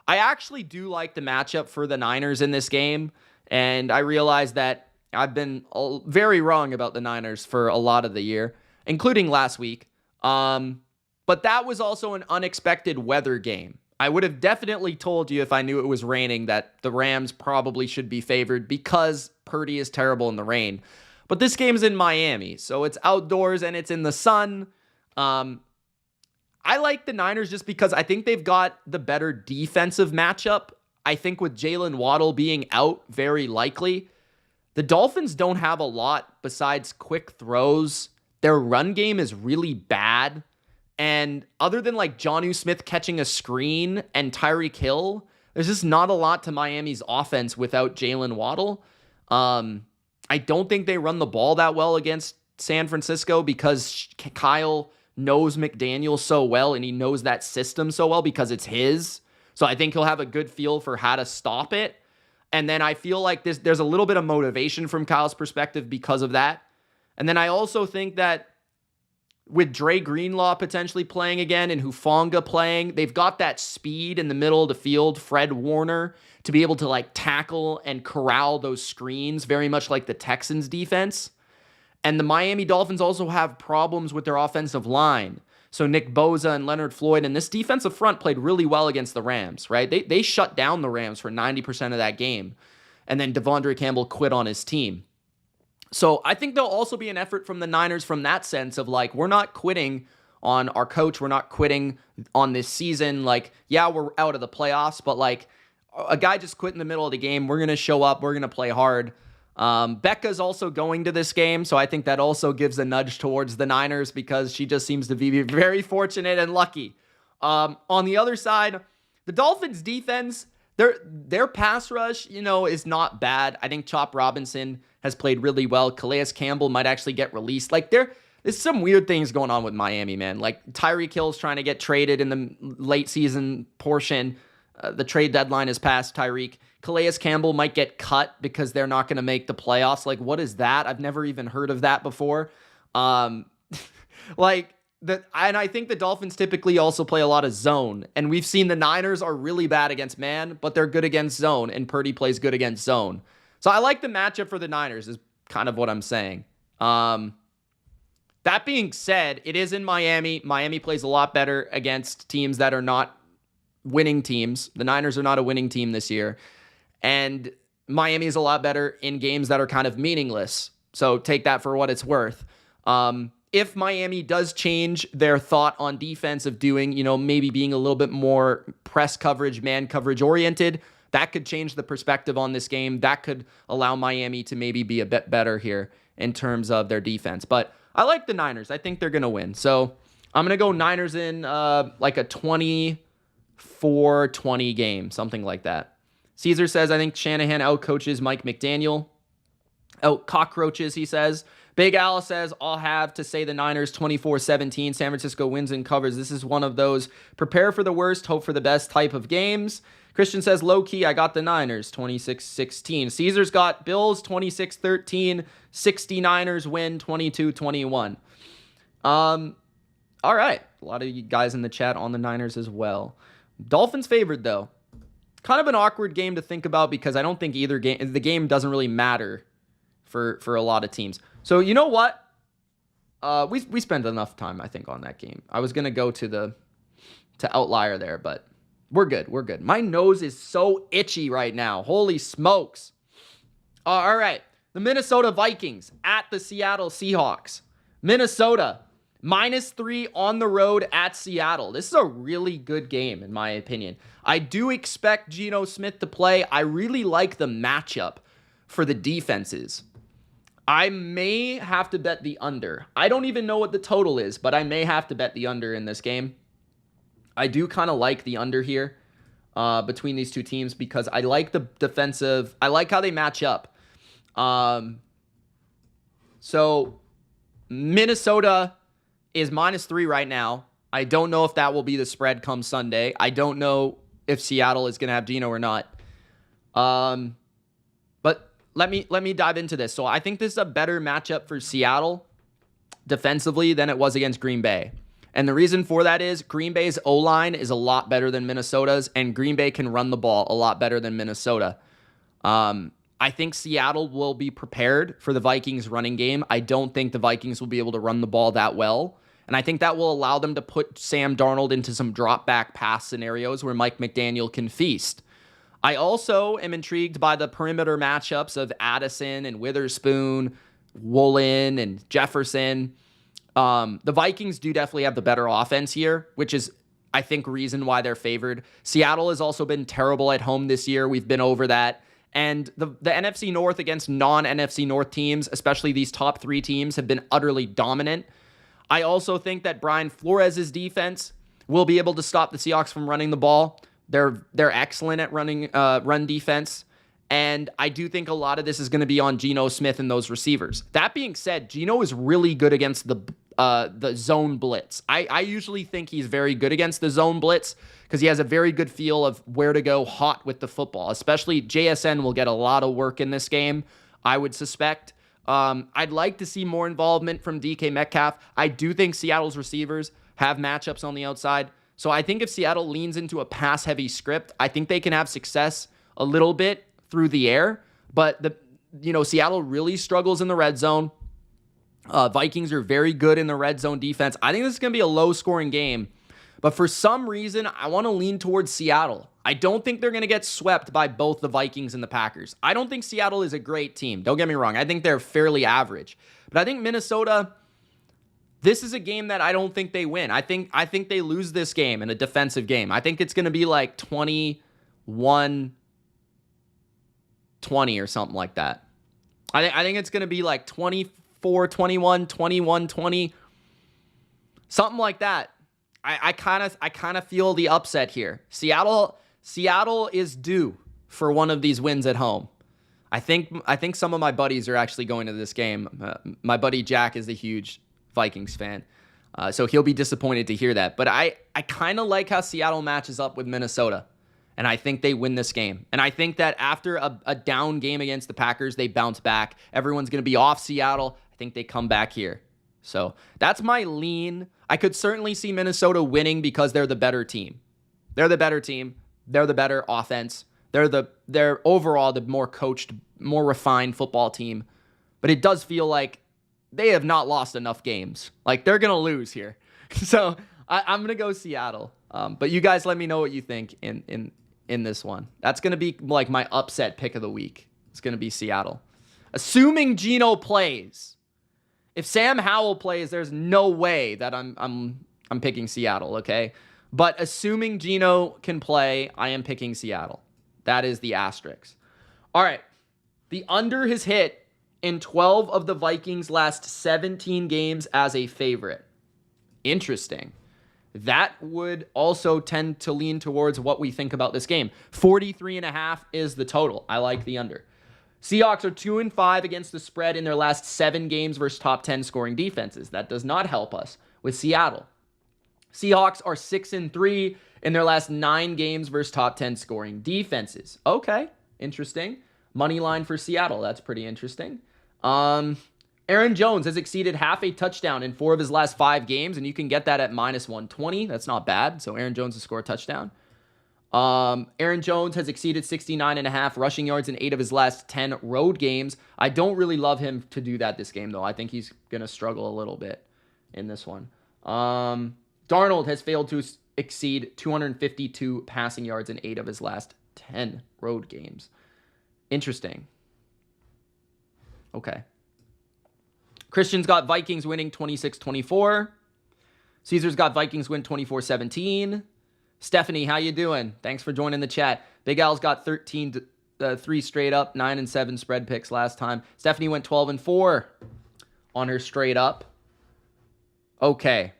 I actually do like the matchup for the Niners in this game, and I realize that I've been very wrong about the Niners for a lot of the year, including last week. But that was also an unexpected weather game. I would have definitely told you if I knew it was raining that the Rams probably should be favored because Purdy is terrible in the rain. But this game's in Miami, so it's outdoors and it's in the sun. I like the Niners just because I think they've got the better defensive matchup. I think with Jalen Waddle being out, very likely. The Dolphins don't have a lot besides quick throws. Their run game is really bad. And other than like Jonnu Smith catching a screen and Tyreek Hill, there's just not a lot to Miami's offense without Jalen Waddle. I don't think they run the ball that well against San Francisco because Kyle knows McDaniel so well and he knows that system so well because it's his. So I think he'll have a good feel for how to stop it. And then I feel like there's a little bit of motivation from Kyle's perspective because of that. And then I also think that with Dre Greenlaw potentially playing again and Hufanga playing, they've got that speed in the middle of the field, Fred Warner, to be able to like tackle and corral those screens, very much like the Texans defense. And the Miami Dolphins also have problems with their offensive line. So Nick Bosa and Leonard Floyd and this defensive front played really well against the Rams, right? They shut down the Rams for 90% of that game. And then Devondre Campbell quit on his team. So I think there'll also be an effort from the Niners from that sense of like, we're not quitting on our coach. We're not quitting on this season. Like, yeah, we're out of the playoffs, but like a guy just quit in the middle of the game. We're going to show up. We're going to play hard. Becca's also going to this game. So I think that also gives a nudge towards the Niners because she just seems to be very fortunate and lucky. On the other side, the Dolphins defense, their pass rush, is not bad. I think Chop Robinson has played really well. Calais Campbell might actually get released. Like there's some weird things going on with Miami, man. Like Tyreek Hill's trying to get traded in the late season portion. The trade deadline has passed Tyreek. Calais Campbell might get cut because they're not going to make the playoffs. Like, what is that? I've never even heard of that before. And I think the Dolphins typically also play a lot of zone. And we've seen the Niners are really bad against man, but they're good against zone. And Purdy plays good against zone. So I like the matchup for the Niners is kind of what I'm saying. That being said, it is in Miami. Miami plays a lot better against teams that are not winning teams. The Niners are not a winning team this year. And Miami is a lot better in games that are kind of meaningless. So take that for what it's worth. If Miami does change their thought on defense of doing, maybe being a little bit more press coverage, man coverage oriented, that could change the perspective on this game. That could allow Miami to maybe be a bit better here in terms of their defense. But I like the Niners. I think they're going to win. So I'm going to go Niners in like a 24-20 game, something like that. Caesar says, I think Shanahan outcoaches Mike McDaniel. Out cockroaches, he says. Big Al says, I'll have to say the Niners 24-17. San Francisco wins and covers. This is one of those prepare for the worst, hope for the best type of games. Christian says, low-key, I got the Niners 26-16. Caesar's got Bills 26-13. 69ers win 22-21. All right. A lot of you guys in the chat on the Niners as well. Dolphins favored, though. Kind of an awkward game to think about because I don't think either game, the game doesn't really matter for a lot of teams. So you know what? We spent enough time, I think, on that game. I was going to go to OUTLIER there, but we're good. We're good. My nose is so itchy right now. Holy smokes. All right. The Minnesota Vikings at the Seattle Seahawks. Minnesota, -3 on the road at Seattle. This is a really good game, in my opinion. I do expect Geno Smith to play. I really like the matchup for the defenses. I may have to bet the under. I don't even know what the total is, but I may have to bet the under in this game. I do kind of like the under here between these two teams because I like the defensive. I like how they match up. So Minnesota is -3 right now. I don't know if that will be the spread come Sunday. I don't know if Seattle is going to have Geno or not. But let me dive into this. So I think this is a better matchup for Seattle defensively than it was against Green Bay. And the reason for that is Green Bay's O-line is a lot better than Minnesota's, and Green Bay can run the ball a lot better than Minnesota. I think Seattle will be prepared for the Vikings running game. I don't think the Vikings will be able to run the ball that well. And I think that will allow them to put Sam Darnold into some drop back pass scenarios where Mike McDaniel can feast. I also am intrigued by the perimeter matchups of Addison and Witherspoon, Woolen and Jefferson. The Vikings do definitely have the better offense here, which is, I think, reason why they're favored. Seattle has also been terrible at home this year. We've been over that. And the NFC North against non-NFC North teams, especially these top three teams, have been utterly dominant. I also think that Brian Flores' defense will be able to stop the Seahawks from running the ball. They're excellent at running run defense. And I do think a lot of this is going to be on Geno Smith and those receivers. That being said, Geno is really good against the zone blitz. I usually think he's very good against the zone blitz because he has a very good feel of where to go hot with the football. Especially JSN will get a lot of work in this game, I would suspect. I'd like to see more involvement from DK Metcalf. I do think Seattle's receivers have matchups on the outside. So I think if Seattle leans into a pass-heavy script, I think they can have success a little bit through the air. But Seattle really struggles in the red zone. Vikings are very good in the red zone defense. I think this is going to be a low-scoring game. But for some reason, I want to lean towards Seattle. I don't think they're going to get swept by both the Vikings and the Packers. I don't think Seattle is a great team. Don't get me wrong. I think they're fairly average. But I think Minnesota, this is a game that I don't think they win. I think they lose this game in a defensive game. I think it's going to be like 21-20 or something like that. I think it's going to be like 24-21, 21-20, something like that. I kind of feel the upset here. Seattle is due for one of these wins at home. I think some of my buddies are actually going to this game. My buddy Jack is a huge Vikings fan, so he'll be disappointed to hear that. But I kind of like how Seattle matches up with Minnesota, and I think they win this game. And I think that after a down game against the Packers, they bounce back. Everyone's going to be off Seattle. I think they come back here. So that's my lean. I could certainly see Minnesota winning because they're the better team. They're the better team. They're the better offense. They're overall the more coached, more refined football team. But it does feel like they have not lost enough games. Like they're going to lose here. So I'm going to go Seattle. But you guys let me know what you think in this one. That's going to be like my upset pick of the week. It's going to be Seattle. Assuming Geno plays. If Sam Howell plays, there's no way that I'm picking Seattle, okay? But assuming Geno can play, I am picking Seattle. That is the asterisk. All right. The under has hit in 12 of the Vikings' last 17 games as a favorite. Interesting. That would also tend to lean towards what we think about this game. 43.5 is the total. I like the under. Seahawks are 2-5 against the spread in their last 7 games versus top 10 scoring defenses. That does not help us with Seattle. Seahawks are 6-3 in their last 9 games versus top 10 scoring defenses. Okay, interesting. Money line for Seattle. That's pretty interesting. Aaron Jones has exceeded half a touchdown in 4 of his last 5 games, and you can get that at -120. That's not bad. So Aaron Jones has scored a touchdown. Aaron Jones has exceeded 69.5 rushing yards in 8 of his last 10 road games. I don't really love him to do that this game, though. I think he's going to struggle a little bit in this one. Darnold has failed to exceed 252 passing yards in 8 of his last 10 road games. Interesting. Okay. Christian's got Vikings winning 26-24. Caesar's got Vikings win 24-17. Stephanie, how you doing? Thanks for joining the chat. Big Al's got 13-3 straight up, 9-7 spread picks last time. Stephanie went 12-4 on her straight up. Okay,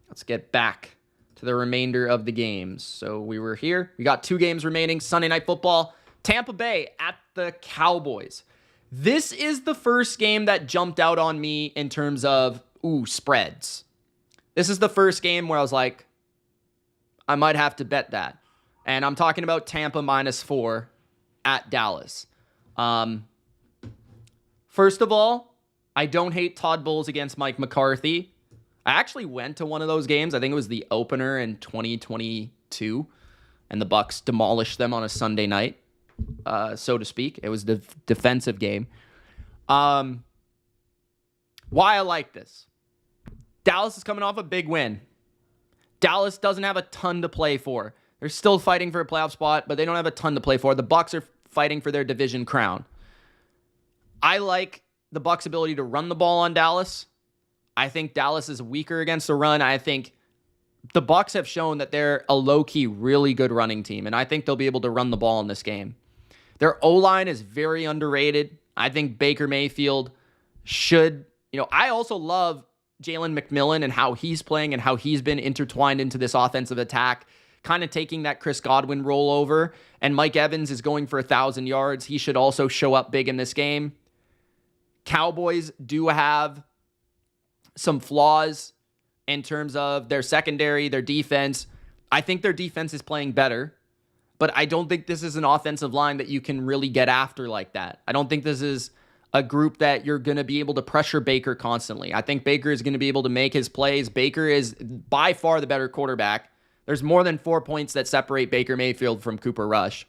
let's get back to the remainder of the games. So we were here. We got 2 games remaining. Sunday Night Football, Tampa Bay at the Cowboys. This is the first game that jumped out on me in terms of, spreads. This is the first game where I was like, I might have to bet that. And I'm talking about Tampa -4 at Dallas. First of all, I don't hate Todd Bowles against Mike McCarthy. I actually went to one of those games. I think it was the opener in 2022, and the Bucs demolished them on a Sunday night, so to speak. It was the defensive game. Why I like this. Dallas is coming off a big win. Dallas doesn't have a ton to play for. They're still fighting for a playoff spot, but they don't have a ton to play for. The Bucs are fighting for their division crown. I like the Bucs' ability to run the ball on Dallas. I think Dallas is weaker against the run. I think the Bucs have shown that they're a low-key, really good running team, and I think they'll be able to run the ball in this game. Their O-line is very underrated. I think Baker Mayfield should, I also love Jalen McMillan and how he's playing and how he's been intertwined into this offensive attack, kind of taking that Chris Godwin role over. And Mike Evans is going for 1,000 yards. He should also show up big in this game. Cowboys do have some flaws in terms of their secondary, their defense. I think their defense is playing better, but I don't think this is an offensive line that you can really get after like that. I don't think this is a group that you're going to be able to pressure Baker constantly. I think Baker is going to be able to make his plays. Baker is by far the better quarterback. There's more than 4 points that separate Baker Mayfield from Cooper Rush.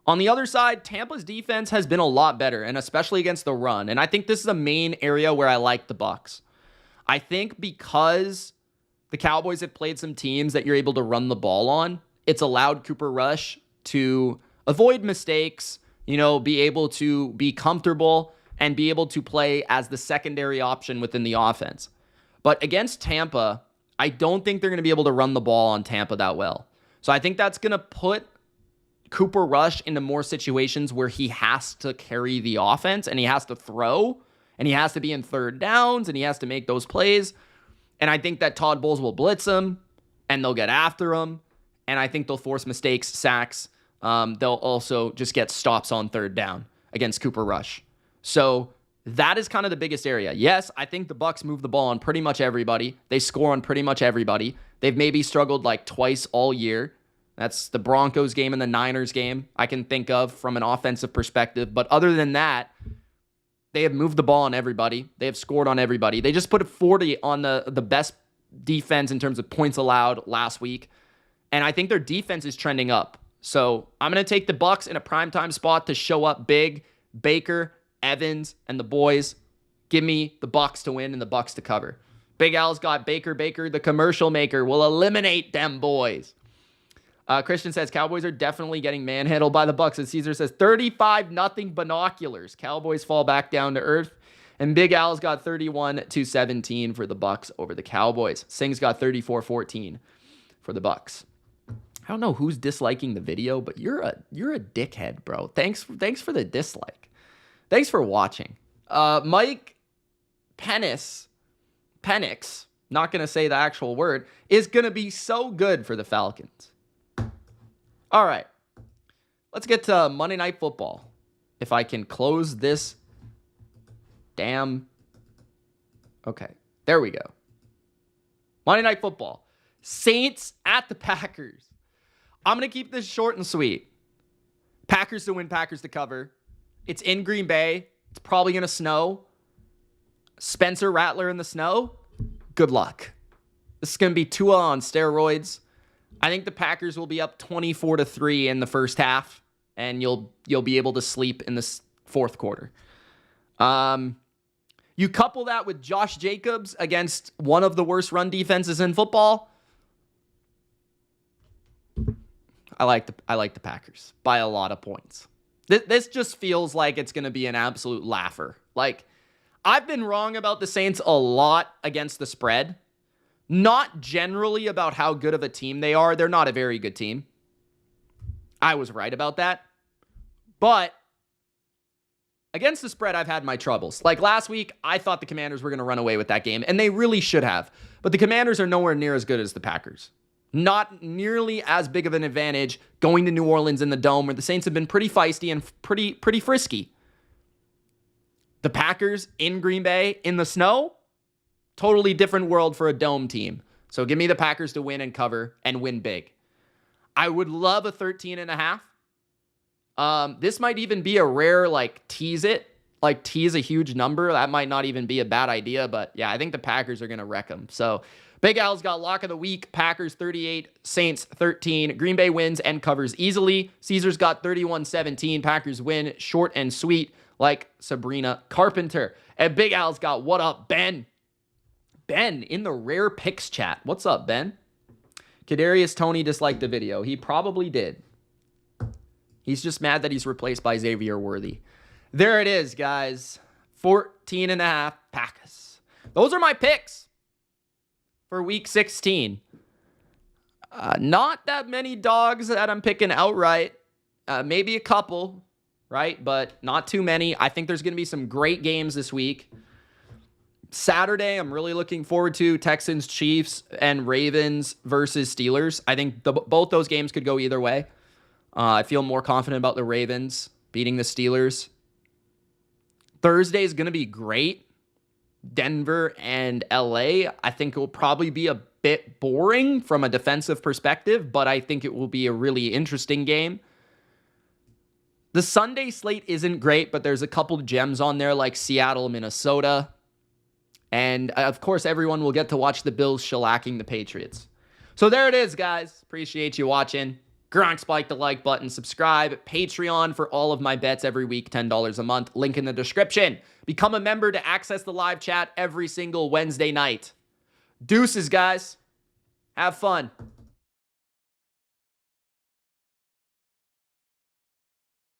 On the other side, Tampa's defense has been a lot better, and especially against the run. And I think this is the main area where I like the Bucs. I think because the Cowboys have played some teams that you're able to run the ball on, it's allowed Cooper Rush to avoid mistakes, be able to be comfortable and be able to play as the secondary option within the offense. But against Tampa, I don't think they're going to be able to run the ball on Tampa that well. So I think that's going to put Cooper Rush into more situations where he has to carry the offense and he has to throw and he has to be in third downs and he has to make those plays. And I think that Todd Bowles will blitz him and they'll get after him. And I think they'll force mistakes, sacks. They'll also just get stops on third down against Cooper Rush. So that is kind of the biggest area. Yes, I think the Bucs move the ball on pretty much everybody. They score on pretty much everybody. They've maybe struggled like twice all year. That's the Broncos game and the Niners game I can think of from an offensive perspective. But other than that, they have moved the ball on everybody. They have scored on everybody. They just put a 40 on the best defense in terms of points allowed last week. And I think their defense is trending up. So I'm going to take the Bucs in a primetime spot to show up big. Baker, Evans, and the boys. Give me the Bucs to win and the Bucs to cover. Big Al's got Baker. Baker, the commercial maker, will eliminate them boys. Christian says Cowboys are definitely getting manhandled by the Bucs. And Caesar says 35-0 binoculars. Cowboys fall back down to earth. And Big Al's got 31-17 for the Bucs over the Cowboys. Sing's got 34-14 for the Bucs. I don't know who's disliking the video, but you're a dickhead, bro. Thanks for the dislike. Thanks for watching. Mike Penix, not going to say the actual word, is going to be so good for the Falcons. All right. Let's get to Monday Night Football. If I can close this damn... Okay, there we go. Monday Night Football. Saints at the Packers. I'm going to keep this short and sweet. Packers to win, Packers to cover. It's in Green Bay. It's probably going to snow. Spencer Rattler in the snow. Good luck. This is going to be Tua on steroids. I think the Packers will be up 24-3 in the first half, and you'll be able to sleep in the fourth quarter. You couple that with Josh Jacobs against one of the worst run defenses in football. I like the Packers by a lot of points. This just feels like it's going to be an absolute laugher. Like, I've been wrong about the Saints a lot against the spread. Not generally about how good of a team they are. They're not a very good team. I was right about that. But against the spread, I've had my troubles. Like last week, I thought the Commanders were going to run away with that game, and they really should have. But the Commanders are nowhere near as good as the Packers. Not nearly as big of an advantage going to New Orleans in the Dome, where the Saints have been pretty feisty and pretty frisky. The Packers in Green Bay in the snow, totally different world for a Dome team. So give me the Packers to win and cover and win big. I would love a 13.5. This might even be a rare, tease it. Tease a huge number. That might not even be a bad idea. But, yeah, I think the Packers are going to wreck them. So, Big Al's got lock of the week. Packers 38, Saints 13. Green Bay wins and covers easily. Caesar's got 31-17. Packers win short and sweet like Sabrina Carpenter. And Big Al's got what up, Ben? Ben in the rare picks chat. What's up, Ben? Kadarius Toney disliked the video. He probably did. He's just mad that he's replaced by Xavier Worthy. There it is, guys. 14.5 Packers. Those are my picks for week 16. Not that many dogs that I'm picking outright. Maybe a couple, right? But not too many. I think there's going to be some great games this week. Saturday, I'm really looking forward to Texans, Chiefs, and Ravens versus Steelers. I think both those games could go either way. I feel more confident about the Ravens beating the Steelers. Thursday is going to be great. Denver and LA. I think it will probably be a bit boring from a defensive perspective, but I think it will be a really interesting game. The Sunday slate isn't great, but there's a couple of gems on there like Seattle, Minnesota. And, of course, everyone will get to watch the Bills shellacking the Patriots. So there it is, guys. Appreciate you watching. Gronk, spike the like button, subscribe, Patreon for all of my bets every week, $10 a month. Link in the description. Become a member to access the live chat every single Wednesday night. Deuces, guys. Have fun.